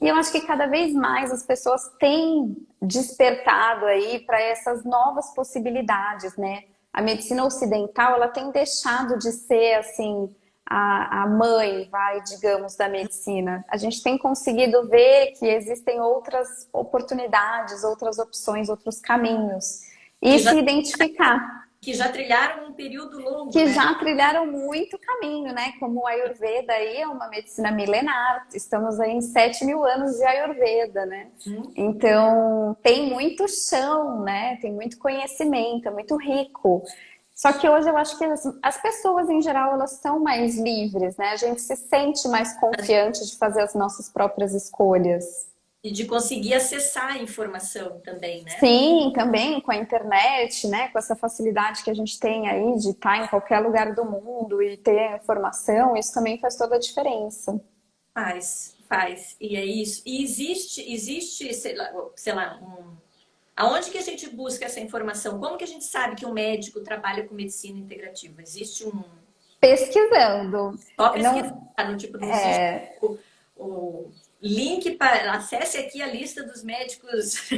S2: E eu acho que cada vez mais as pessoas têm despertado aí para essas novas possibilidades, né? A medicina ocidental, ela tem deixado de ser, assim, a mãe, digamos, da medicina. A gente tem conseguido ver que existem outras oportunidades, outras opções, outros caminhos. E se identificar.
S1: Que já trilharam um período longo,
S2: que
S1: né?
S2: já trilharam muito caminho, né? Como o Ayurveda aí é uma medicina milenar. Estamos aí em 7.000 anos de Ayurveda, né? Então, tem muito chão, né? Tem muito conhecimento, é muito rico. Só que hoje eu acho que as pessoas, em geral, elas são mais livres, né? A gente se sente mais confiante de fazer as nossas próprias escolhas.
S1: E de conseguir acessar a informação também, né?
S2: Sim, também com a internet, né? Com essa facilidade que a gente tem aí de estar em qualquer lugar do mundo e ter a informação, isso também faz toda a diferença.
S1: Faz. E é isso. E existe, sei lá, aonde que a gente busca essa informação? Como que a gente sabe que um médico trabalha com medicina integrativa? Existe um...
S2: Pesquisando.
S1: Só pesquisar, não existe o link para... Acesse aqui a lista dos médicos.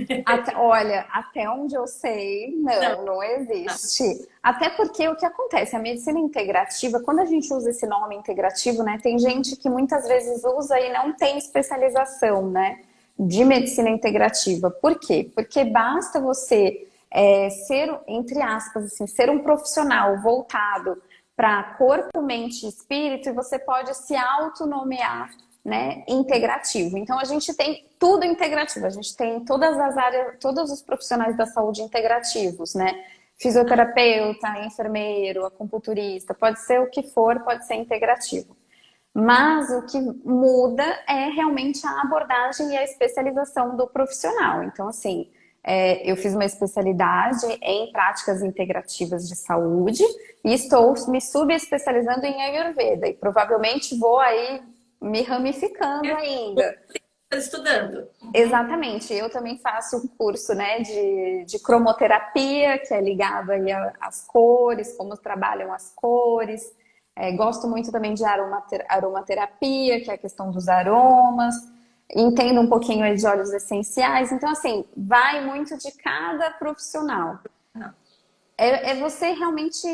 S2: Olha, até onde eu sei, não existe. Até porque o que acontece, a medicina integrativa, quando a gente usa esse nome integrativo, né, tem gente que muitas vezes usa e não tem especialização, né, de medicina integrativa. Por quê? Porque basta você ser, entre aspas, assim, ser um profissional voltado para corpo, mente e espírito, e você pode se autonomear, né, integrativo. Então a gente tem tudo integrativo, a gente tem todas as áreas, todos os profissionais da saúde integrativos, né? Fisioterapeuta, enfermeiro, acupunturista, pode ser o que for, pode ser integrativo. Mas o que muda é realmente a abordagem e a especialização do profissional. Então, assim, eu fiz uma especialidade em práticas integrativas de saúde e estou me subespecializando em Ayurveda e provavelmente vou aí me ramificando ainda.
S1: Estou estudando.
S2: Exatamente. Eu também faço um curso, né, de cromoterapia, que é ligado aí às cores, como trabalham as cores. Gosto muito também de aromaterapia, que é a questão dos aromas. Entendo um pouquinho aí de óleos essenciais. Então, assim, vai muito de cada profissional. É você realmente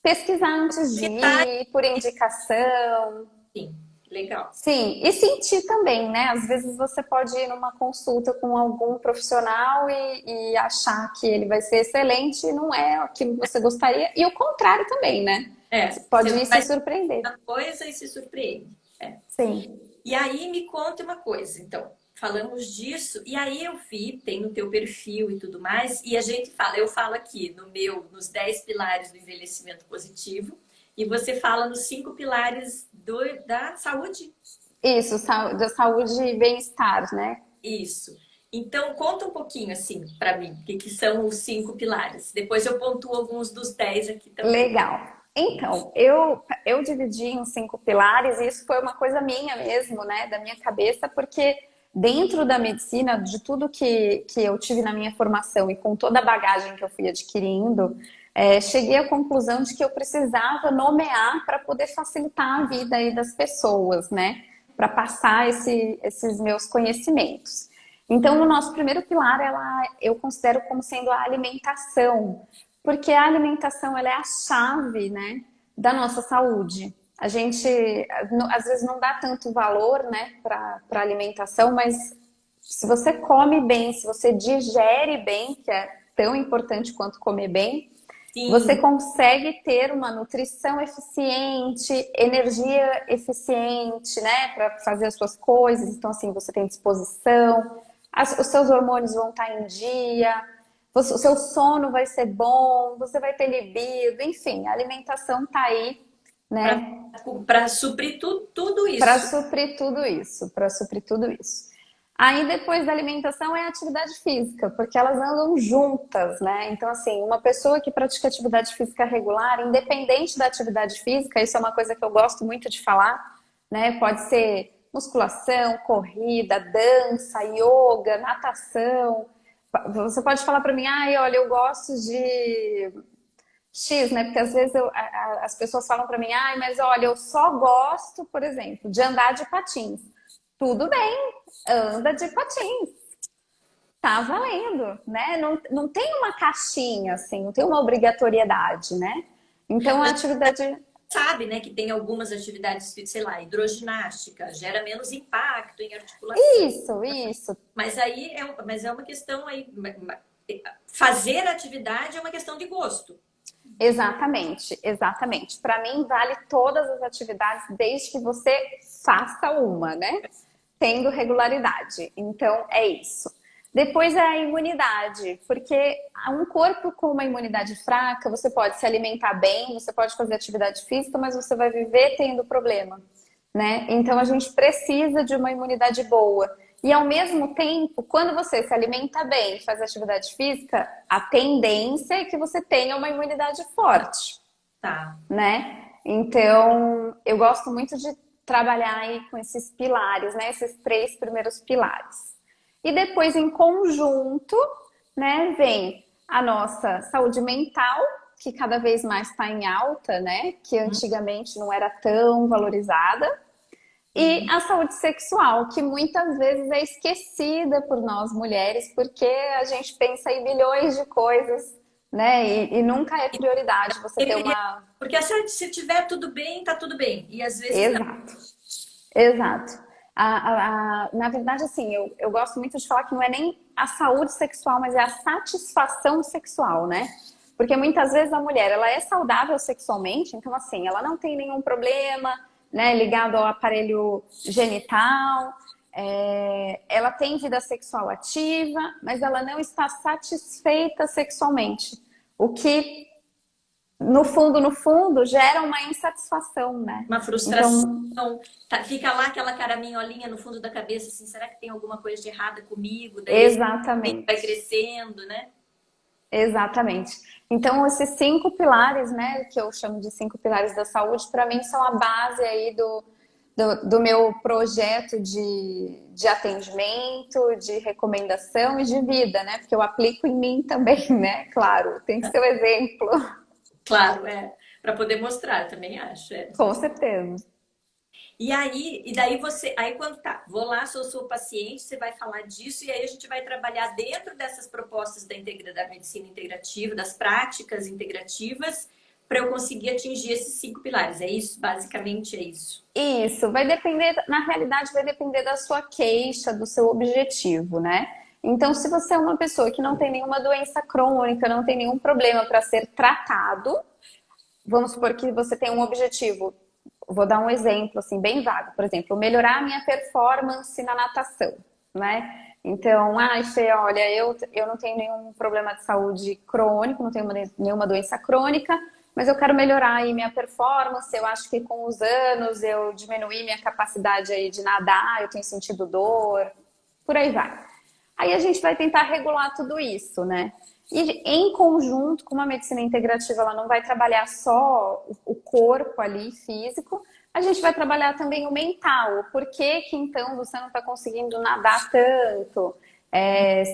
S2: pesquisar antes de ir, por indicação.
S1: Sim, legal.
S2: Sim, e sentir também, né? Às vezes você pode ir numa consulta com algum profissional e achar que ele vai ser excelente e não é aquilo que você gostaria. E o contrário também, né? Pode
S1: você
S2: ir se
S1: vai
S2: surpreender.
S1: uma coisa e se surpreende. É.
S2: Sim.
S1: E aí me conta uma coisa, então. Falamos disso, e aí eu vi, tem no teu perfil e tudo mais, e a gente fala, eu falo aqui nos 10 pilares do envelhecimento positivo, e você fala nos 5 pilares da saúde.
S2: Isso, da saúde e bem-estar, né?
S1: Isso. Então, conta um pouquinho, assim, para mim, o que são os 5 pilares. Depois eu pontuo alguns dos 10 aqui também.
S2: Legal. Então, eu dividi em 5 pilares, e isso foi uma coisa minha mesmo, né, da minha cabeça, porque dentro da medicina, de tudo que eu tive na minha formação e com toda a bagagem que eu fui adquirindo, cheguei à conclusão de que eu precisava nomear para poder facilitar a vida aí das pessoas, né, para passar esses meus conhecimentos. Então, o nosso primeiro pilar, eu considero como sendo a alimentação, porque a alimentação ela é a chave, né, da nossa saúde. A gente às vezes não dá tanto valor, né, para a alimentação, mas se você come bem, se você digere bem, que é tão importante quanto comer bem, você
S1: Sim,
S2: consegue ter uma nutrição eficiente, energia eficiente, né, para fazer as suas coisas. Então, assim, você tem disposição, os seus hormônios vão estar em dia, o seu sono vai ser bom, você vai ter libido, enfim, a alimentação tá aí, né,
S1: para suprir tudo
S2: para
S1: isso.
S2: suprir tudo isso, para suprir tudo isso. Aí depois da alimentação é a atividade física, porque elas andam juntas, né? Então, assim, uma pessoa que pratica atividade física regular, independente da atividade física, isso é uma coisa que eu gosto muito de falar, né? Pode ser musculação, corrida, dança, yoga, natação. Você pode falar para mim, ai, olha, eu gosto de X, né? Porque às vezes as pessoas falam para mim, ai, mas olha, eu só gosto, por exemplo, de andar de patins. Tudo bem, anda de patins. Tá valendo, né? Não tem uma caixinha, assim, não tem uma obrigatoriedade, né? Então a
S1: Mas
S2: atividade.
S1: sabe, né, que tem algumas atividades, sei lá, hidroginástica, gera menos impacto em articulação.
S2: Isso.
S1: Mas é uma questão aí, fazer atividade é uma questão de gosto.
S2: Exatamente, exatamente. Para mim, vale todas as atividades desde que você faça uma, né? Tendo regularidade. Então, é isso. Depois é a imunidade, porque um corpo com uma imunidade fraca, você pode se alimentar bem, você pode fazer atividade física, mas você vai viver tendo problema, né? Então, a gente precisa de uma imunidade boa. E ao mesmo tempo, quando você se alimenta bem, faz atividade física, a tendência é que você tenha uma imunidade forte,
S1: Tá.
S2: né? Então, eu gosto muito de trabalhar aí com esses pilares, né? Esses 3 primeiros pilares. E depois, em conjunto, né, vem a nossa saúde mental, que cada vez mais está em alta, né? Que antigamente não era tão valorizada. E a saúde sexual, que muitas vezes é esquecida por nós mulheres, porque a gente pensa em milhões de coisas, né? E nunca é prioridade você ter uma.
S1: Porque se tiver tudo bem, tá tudo bem. E às vezes não.
S2: Exato, exato. Na verdade, assim, eu gosto muito de falar que não é nem a saúde sexual, mas é a satisfação sexual, né? Porque muitas vezes a mulher, ela é saudável sexualmente, então assim, ela não tem nenhum problema, né, ligado ao aparelho genital, ela tem vida sexual ativa, mas ela não está satisfeita sexualmente. O que, no fundo, gera uma insatisfação, né?
S1: Uma frustração.
S2: Então,
S1: Fica lá aquela cara minholinha no fundo da cabeça, assim, será que tem alguma coisa de errada comigo? Daí esse pensamento vai
S2: exatamente.
S1: crescendo, né?
S2: Exatamente. Então, esses 5 pilares, né, que eu chamo de 5 pilares da saúde, para mim são a base aí do meu projeto de atendimento, de recomendação e de vida, né? Porque eu aplico em mim também, né? Claro, tem que ser o exemplo.
S1: Claro, para poder mostrar, também acho.
S2: Com certeza.
S1: E daí aí quando vou lá, sou sua paciente, você vai falar disso, e aí a gente vai trabalhar dentro dessas propostas da medicina integrativa, das práticas integrativas, para eu conseguir atingir esses 5 pilares. É isso? Basicamente é isso.
S2: Isso, vai depender, na realidade, vai depender da sua queixa, do seu objetivo, né? Então, se você é uma pessoa que não tem nenhuma doença crônica, não tem nenhum problema para ser tratado, vamos supor que você tem um objetivo. Vou dar um exemplo assim bem vago, por exemplo, melhorar a minha performance na natação, né? Então, Fê, olha, eu não tenho nenhum problema de saúde crônico, não tenho nenhuma doença crônica, mas eu quero melhorar aí minha performance. Eu acho que com os anos eu diminuí minha capacidade aí de nadar, eu tenho sentido dor, por aí vai. Aí a gente vai tentar regular tudo isso, né? E em conjunto com uma medicina integrativa, ela não vai trabalhar só o corpo ali, físico, a gente vai trabalhar também o mental. Por que que então você não está conseguindo nadar tanto?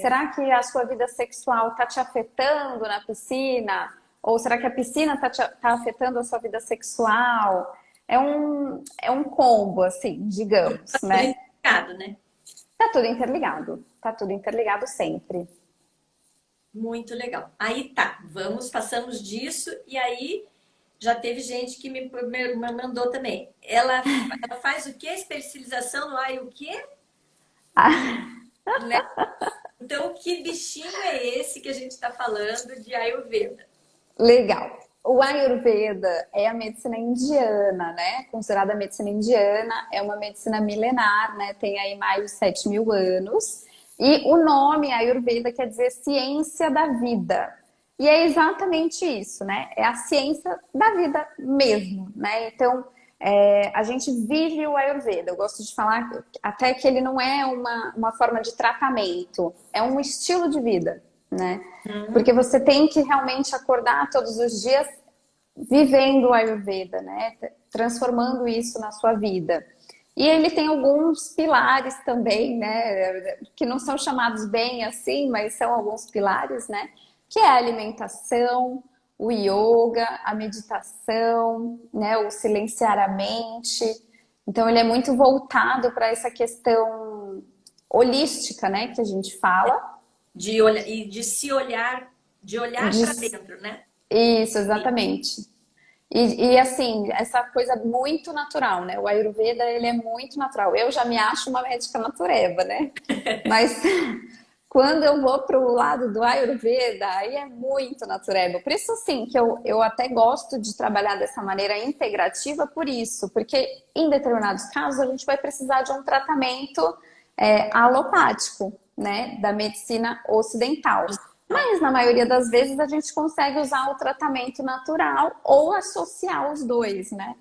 S2: Será que a sua vida sexual está te afetando na piscina? Ou será que a piscina está afetando a sua vida sexual? É um combo, assim, digamos,
S1: Tá tudo
S2: né?
S1: indicado, né?
S2: Tá tudo interligado sempre.
S1: Muito legal. Aí tá, passamos disso e aí já teve gente que me mandou também. Ela faz o quê? Especialização lá e o quê? Né? Então, que bichinho é esse que a gente está falando de Ayurveda?
S2: Legal. O Ayurveda é a medicina indiana, né? Considerada a medicina indiana, é uma medicina milenar, né? Tem aí mais de 7.000 anos. E o nome Ayurveda quer dizer ciência da vida. E é exatamente isso, né? É a ciência da vida mesmo, né? Então, a gente vive o Ayurveda. Eu gosto de falar até que ele não é uma forma de tratamento, é um estilo de vida, né? Porque você tem que realmente acordar todos os dias vivendo o Ayurveda, né? Transformando isso na sua vida. E ele tem alguns pilares também, né? Que não são chamados bem assim, mas são alguns pilares, né? Que é a alimentação, o yoga, a meditação, né? O silenciar a mente. Então ele é muito voltado para essa questão holística, né? Que a gente fala.
S1: De olhar e de olhar
S2: De
S1: para dentro, né?
S2: Isso, exatamente. Assim, essa coisa muito natural, né? O Ayurveda, ele é muito natural. Eu já me acho uma médica natureba, né? Mas quando eu vou para o lado do Ayurveda, aí é muito natureba. Por isso, assim, que eu até gosto de trabalhar dessa maneira integrativa por isso. Porque em determinados casos a gente vai precisar de um tratamento alopático, né? Da medicina ocidental. Mas na maioria das vezes a gente consegue usar o tratamento natural ou associar os dois, né?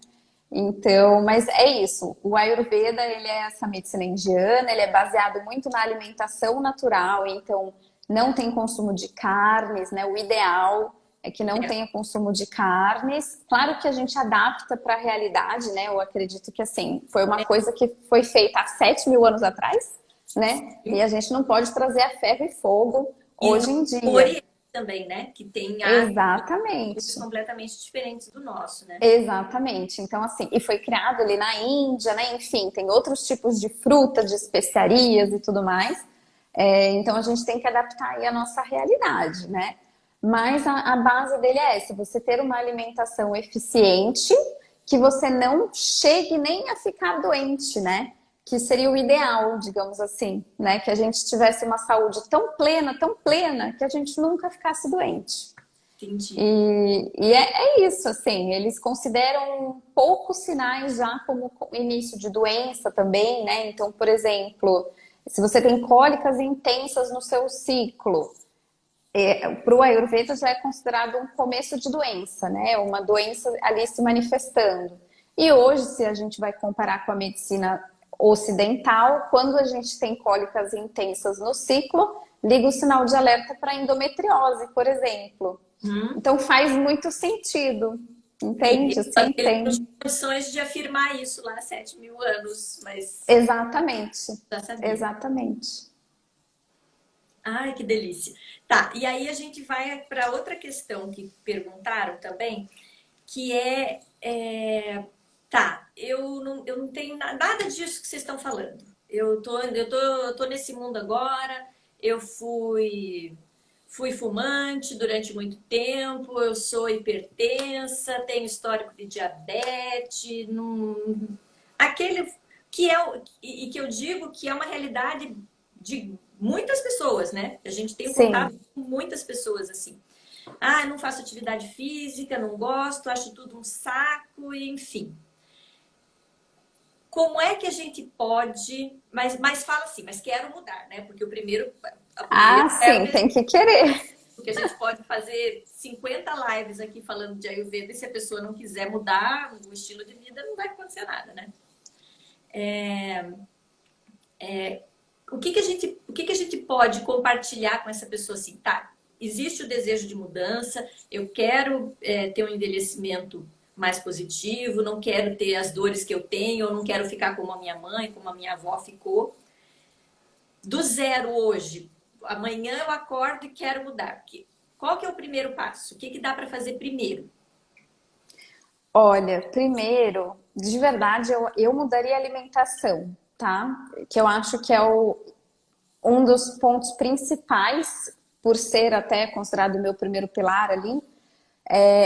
S2: Então, mas é isso. O Ayurveda, ele é essa medicina indiana, ele é baseado muito na alimentação natural, então não tem consumo de carnes, né? O ideal é que não tenha consumo de carnes. Claro que a gente adapta para a realidade, né? Eu acredito que assim, foi uma coisa que foi feita há 7.000 anos atrás, né? E a gente não pode trazer a ferro e fogo
S1: E
S2: hoje em
S1: no
S2: dia.
S1: Oriente também, né? Que tem hábitos
S2: Exatamente.
S1: completamente diferentes do nosso, né?
S2: Exatamente. Então, assim, e foi criado ali na Índia, né? Enfim, tem outros tipos de fruta, de especiarias e tudo mais. Então, a gente tem que adaptar aí a nossa realidade, né? Mas a base dele é essa: você ter uma alimentação eficiente, que você não chegue nem a ficar doente, né? Que seria o ideal, digamos assim, né? Que a gente tivesse uma saúde tão plena, que a gente nunca ficasse doente.
S1: Entendi.
S2: E é isso, assim, eles consideram poucos sinais já como início de doença também, né? Então, por exemplo, se você tem cólicas intensas no seu ciclo, para o Ayurveda já é considerado um começo de doença, né? Uma doença ali se manifestando. E hoje, se a gente vai comparar com a medicina ocidental, quando a gente tem cólicas intensas no ciclo, liga o sinal de alerta para endometriose, por exemplo. Então faz muito sentido, entende? Assim,
S1: Ele não
S2: tem.
S1: tinha condições de afirmar isso lá há 7.000 anos, mas
S2: Exatamente,
S1: já sabia.
S2: exatamente.
S1: Ai, que delícia. Tá, e aí a gente vai para outra questão que perguntaram também, que tá, eu não tenho nada disso que vocês estão falando. Eu tô nesse mundo agora, eu fui fumante durante muito tempo, eu sou hipertensa, tenho histórico de diabetes, aquele que e que eu digo que é uma realidade de muitas pessoas, né? A gente tem contato
S2: Sim,
S1: com muitas pessoas assim. Ah, eu não faço atividade física, não gosto, acho tudo um saco, e enfim. Como é que a gente pode... Mas fala assim, mas quero mudar, né? Porque a primeira
S2: Ah, sim, tem que querer.
S1: porque a gente pode fazer 50 lives aqui falando de Ayurveda e se a pessoa não quiser mudar o estilo de vida, não vai acontecer nada, né? O que que a gente pode compartilhar com essa pessoa assim, tá? Existe o desejo de mudança, eu quero ter um envelhecimento mais positivo, não quero ter as dores que eu tenho, eu não quero ficar como a minha mãe, como a minha avó ficou. Do zero hoje, amanhã eu acordo e quero mudar. Qual que é o primeiro passo? O que que dá para fazer primeiro?
S2: Olha, primeiro, de verdade, eu mudaria a alimentação, tá? Que eu acho que é um dos pontos principais, por ser até considerado o meu primeiro pilar ali,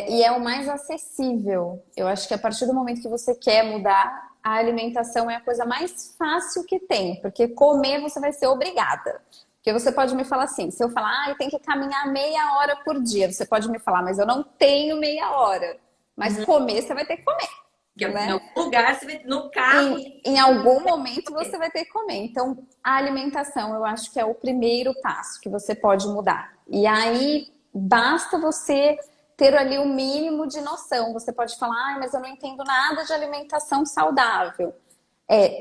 S2: e é o mais acessível. Eu acho que a partir do momento que você quer mudar, a alimentação é a coisa mais fácil que tem, porque comer você vai ser obrigada. Porque você pode me falar assim, se eu falar, eu tenho que caminhar meia hora por dia, você pode me falar, mas eu não tenho meia hora. Mas comer você vai ter que comer,
S1: Porque em
S2: né?
S1: algum lugar, você vai, no carro,
S2: Em algum momento você vai ter que comer. Então, a alimentação eu acho que é o primeiro passo que você pode mudar. E aí, basta você ter ali o mínimo de noção. Você pode falar, ah, mas eu não entendo nada de alimentação saudável.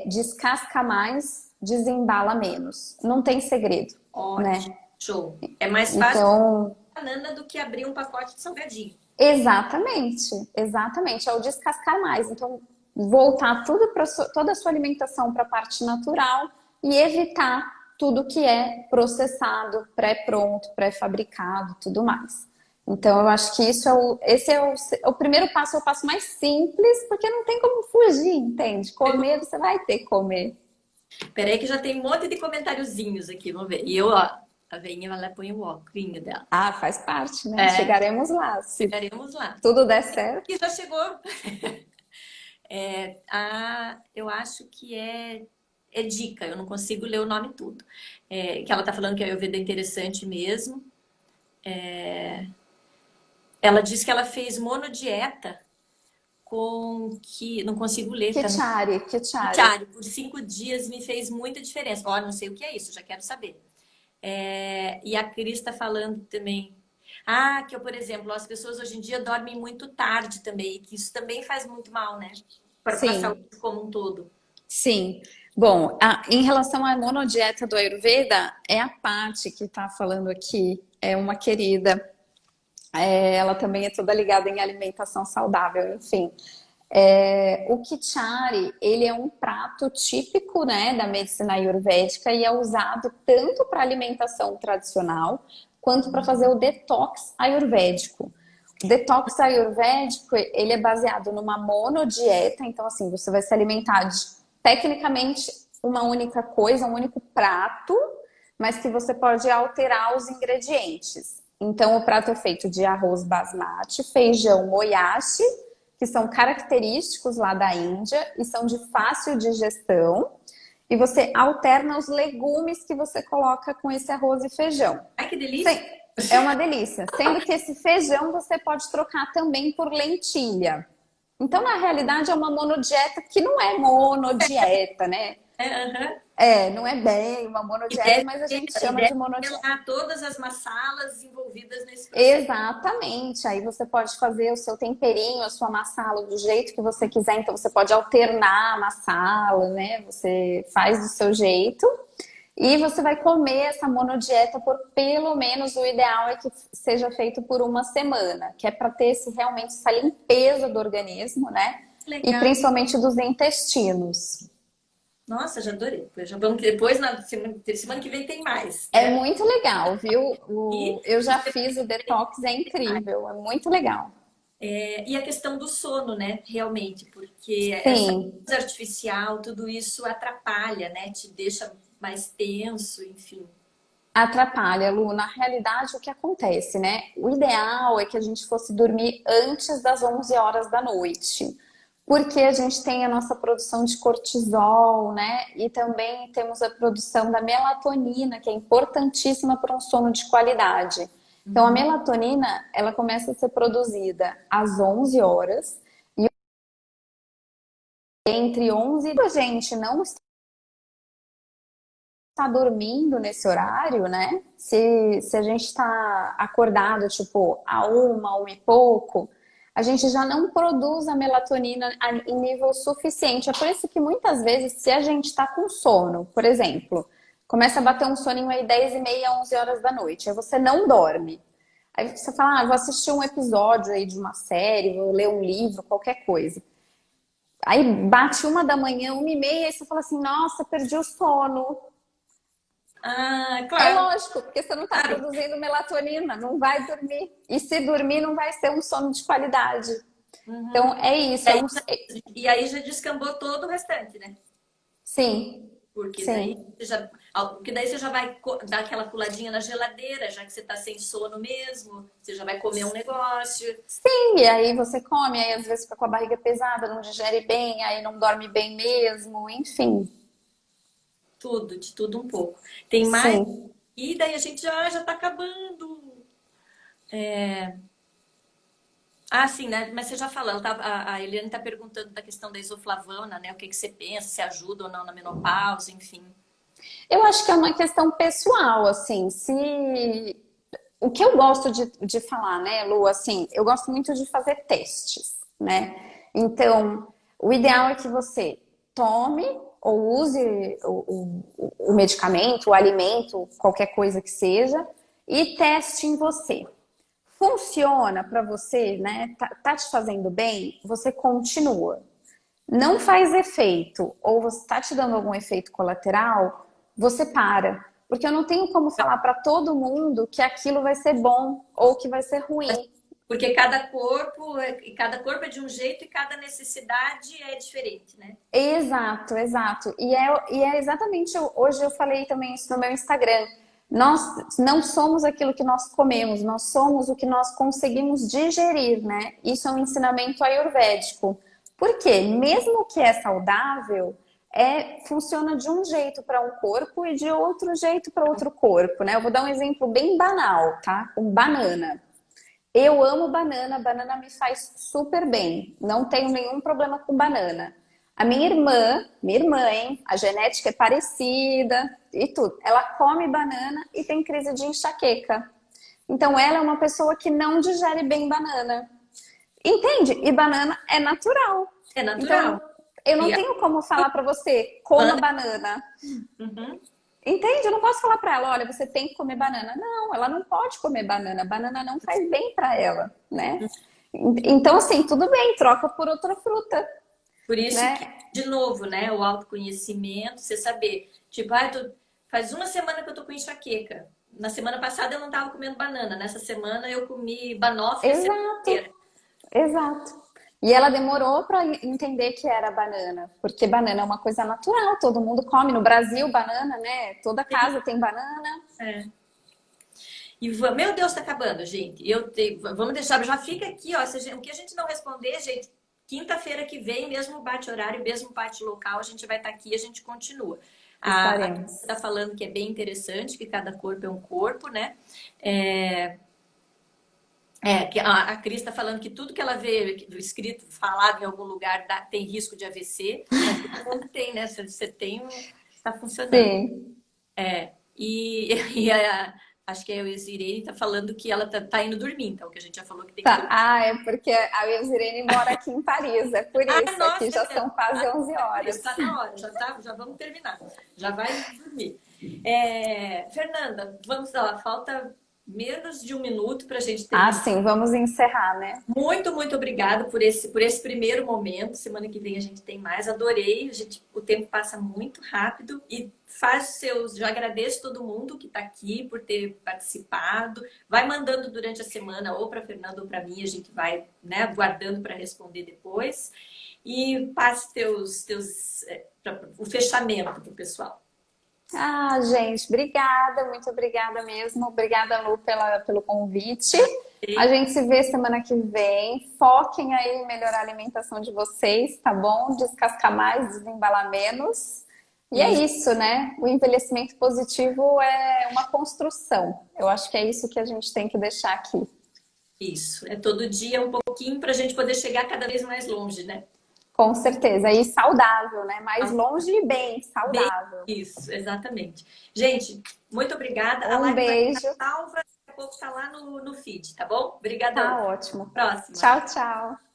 S2: Descasca mais, desembala menos. Não tem segredo,
S1: ótimo,
S2: né?
S1: show. É mais fácil
S2: Então,
S1: banana do que abrir um pacote de salgadinho.
S2: exatamente, exatamente. É o descascar mais. Então, voltar tudo para toda a sua alimentação para a parte natural e evitar tudo que é processado, pré-pronto, pré-fabricado, tudo mais. Então, eu acho que esse é o primeiro passo, é o passo mais simples, porque não tem como fugir, entende? Comer, você vai ter que comer.
S1: Peraí que já tem um monte de comentáriozinhos aqui, vamos ver. E eu, ó, a veinha, ela põe o óculos dela.
S2: Ah, faz parte, né?
S1: É,
S2: Chegaremos lá. Se
S1: chegaremos lá.
S2: tudo der certo.
S1: E já chegou. Eu acho que é dica, eu não consigo ler o nome tudo. Que ela tá falando que a Ayurveda é interessante mesmo. Ela disse que ela fez monodieta com que... Não consigo ler, tá?
S2: Kichari, Kichari.
S1: Diário, por 5 dias me fez muita diferença. Ó, não sei o que é isso, já quero saber. E a Cris está falando também. Ah, que eu, por exemplo, as pessoas hoje em dia dormem muito tarde também, e que isso também faz muito mal, né? Para a
S2: Sim.
S1: saúde como um todo.
S2: Sim. Bom, em relação à monodieta do Ayurveda, é a Paty que está falando aqui, é uma querida. Ela também é toda ligada em alimentação saudável, enfim. O Kichari, ele é um prato típico, né, da medicina ayurvédica e é usado tanto para alimentação tradicional quanto para fazer o detox ayurvédico. O detox ayurvédico, ele é baseado numa monodieta, então assim, você vai se alimentar de, tecnicamente, uma única coisa, um único prato, mas que você pode alterar os ingredientes. Então, o prato é feito de arroz basmati, feijão moyashi, que são característicos lá da Índia e são de fácil digestão. E você alterna os legumes que você coloca com esse arroz e feijão.
S1: Ai, que delícia!
S2: É uma delícia. Sendo que esse feijão você pode trocar também por lentilha. Então, na realidade, é uma monodieta que não é monodieta, né? Não é bem uma monodieta, mas a gente chama de monodieta.
S1: Todas as massalas envolvidas nesse processo.
S2: Exatamente. Aí você pode fazer o seu temperinho, a sua massala do jeito que você quiser. Então você pode alternar a massala, né? Você faz do seu jeito. E você vai comer essa monodieta por pelo menos, o ideal é que seja feito por uma semana, que é para ter realmente essa limpeza do organismo, né?
S1: Legal.
S2: E principalmente dos intestinos.
S1: Nossa, já adorei. Já vamos que depois, na semana que vem, tem mais.
S2: É muito legal, viu? Eu já fiz o detox, é incrível, é muito legal.
S1: E a questão do sono, né? Realmente, porque
S2: Sim.
S1: essa luz artificial, tudo isso atrapalha, né? Te deixa mais tenso, enfim.
S2: Atrapalha, Lu. Na realidade, o que acontece, né? O ideal é que a gente fosse dormir antes das 11 horas da noite. Porque a gente tem a nossa produção de cortisol, né? E também temos a produção da melatonina, que é importantíssima para um sono de qualidade. Então, a melatonina, ela começa a ser produzida às 11 horas, e entre 11 e a gente não está dormindo nesse horário, né? Se a gente está acordado, tipo, a uma e pouco, a gente já não produz a melatonina em nível suficiente. É por isso que muitas vezes, se a gente está com sono, por exemplo, começa a bater um soninho aí 10h30, 11 horas da noite, aí você não dorme. Aí você fala, vou assistir um episódio aí de uma série, vou ler um livro, qualquer coisa. Aí bate 1 da manhã, 1h30, aí você fala assim, nossa, perdi o sono.
S1: Ah,
S2: É
S1: claro,
S2: lógico, porque você não está
S1: claro.
S2: produzindo melatonina, não vai dormir. E se dormir, não vai ser um sono de qualidade. Então,
S1: Uhum.
S2: é
S1: E
S2: isso.
S1: aí, e aí já descambou todo o restante, né?
S2: Sim,
S1: Porque daí
S2: sim.
S1: você já vai dar aquela puladinha na geladeira, já que você tá sem sono mesmo, você já vai comer um negócio,
S2: Sim, e aí você come, aí às vezes fica com a barriga pesada, não digere bem, aí não dorme bem mesmo, enfim.
S1: tudo, de tudo um pouco. Tem mais,
S2: Sim.
S1: e daí a gente já tá acabando. Ah, sim, né? Mas você já falou, a Eliane tá perguntando da questão da isoflavona, né? O que que você pensa, se ajuda ou não na menopausa, enfim.
S2: Eu acho que é uma questão pessoal, assim, se o que eu gosto de falar, né, Lu, assim, eu gosto muito de fazer testes, né? Então, o ideal é que você tome ou use o medicamento, o alimento, qualquer coisa que seja, e teste em você. Funciona para você, né? Tá te fazendo bem? Você continua. Não faz efeito, ou você está te dando algum efeito colateral, você para. Porque eu não tenho como falar para todo mundo que aquilo vai ser bom ou que vai ser ruim.
S1: Porque cada corpo é de um jeito e cada necessidade é diferente, né?
S2: Exato, exato. E é exatamente, hoje eu falei também isso no meu Instagram. Nós não somos aquilo que nós comemos, nós somos o que nós conseguimos digerir, né? Isso é um ensinamento ayurvédico. Por quê? Mesmo que é saudável, funciona de um jeito para um corpo e de outro jeito para outro corpo, né? Eu vou dar um exemplo bem banal, tá? Com banana. Eu amo banana, banana me faz super bem. Não tenho nenhum problema com banana. A minha irmã, hein? A genética é parecida e tudo. Ela come banana e tem crise de enxaqueca. Então ela é uma pessoa que não digere bem banana. Entende? E banana é natural.
S1: É natural.
S2: Então eu não
S1: E a
S2: tenho como falar para você, coma
S1: banana,
S2: banana.
S1: uhum.
S2: Entende? Eu não posso falar para ela, olha, você tem que comer banana. Não, ela não pode comer banana. Banana não faz bem para ela, né? Então, assim, tudo bem, troca por outra fruta,
S1: Por isso que,
S2: né?
S1: de novo, né, o autoconhecimento, você saber, tipo, faz uma semana que eu tô com enxaqueca. Na semana passada eu não tava comendo banana, nessa semana eu comi banoffee a semana
S2: Exato,
S1: inteira.
S2: exato. E ela demorou para entender que era banana, porque banana é uma coisa natural, todo mundo come. No Brasil, banana, né? Toda casa tem banana.
S1: É. E meu Deus, tá acabando, gente. Vamos deixar, já fica aqui, ó. O que a gente não responder, gente, quinta-feira que vem, mesmo bate horário, mesmo bate local, a gente vai estar aqui e a gente continua. A Cris
S2: Estaremos.
S1: está falando que é bem interessante, que cada corpo é um corpo, né? É, que a Cris está falando que tudo que ela vê escrito, falado em algum lugar, tem risco de AVC, mas todo mundo tem, né? Se você tem, está funcionando.
S2: Sim.
S1: E, acho que a Irene está falando que ela tá indo dormir, então, que a gente já falou que tem que
S2: Tá.
S1: dormir.
S2: Ah, é porque a Eusirene mora aqui em Paris, é por
S1: Ah,
S2: isso. Aqui
S1: nossa,
S2: já são quase 11 horas.
S1: está na hora, já vamos terminar. Já vai dormir. Fernanda, vamos lá, falta menos de um minuto para a gente
S2: Ah,
S1: terminar.
S2: sim, vamos encerrar, né?
S1: Muito, muito obrigada por esse primeiro momento. Semana que vem a gente tem mais. Adorei. O tempo passa muito rápido e faz os seus. Já agradeço todo mundo que está aqui por ter participado. Vai mandando durante a semana, ou para a Fernanda ou para mim. A gente vai, né, guardando para responder depois. E passe o fechamento para o pessoal.
S2: Ah, gente, obrigada, muito obrigada mesmo. Obrigada, Lu, pelo convite. A gente se vê semana que vem. Foquem aí em melhorar a alimentação de vocês, tá bom? Descascar mais, desembalar menos. E é isso, né? O envelhecimento positivo é uma construção. Eu acho que é isso que a gente tem que deixar aqui.
S1: Isso, é todo dia um pouquinho para a gente poder chegar cada vez mais longe, né?
S2: Com certeza. E saudável, né? Mais longe e bem,
S1: Bem,
S2: saudável.
S1: isso, exatamente. Gente, muito obrigada. A
S2: Um
S1: live vai
S2: beijo.
S1: estar salva, daqui a pouco está lá no feed, tá bom? Obrigadão.
S2: Tá ótimo.
S1: Próxima.
S2: Tchau, tchau.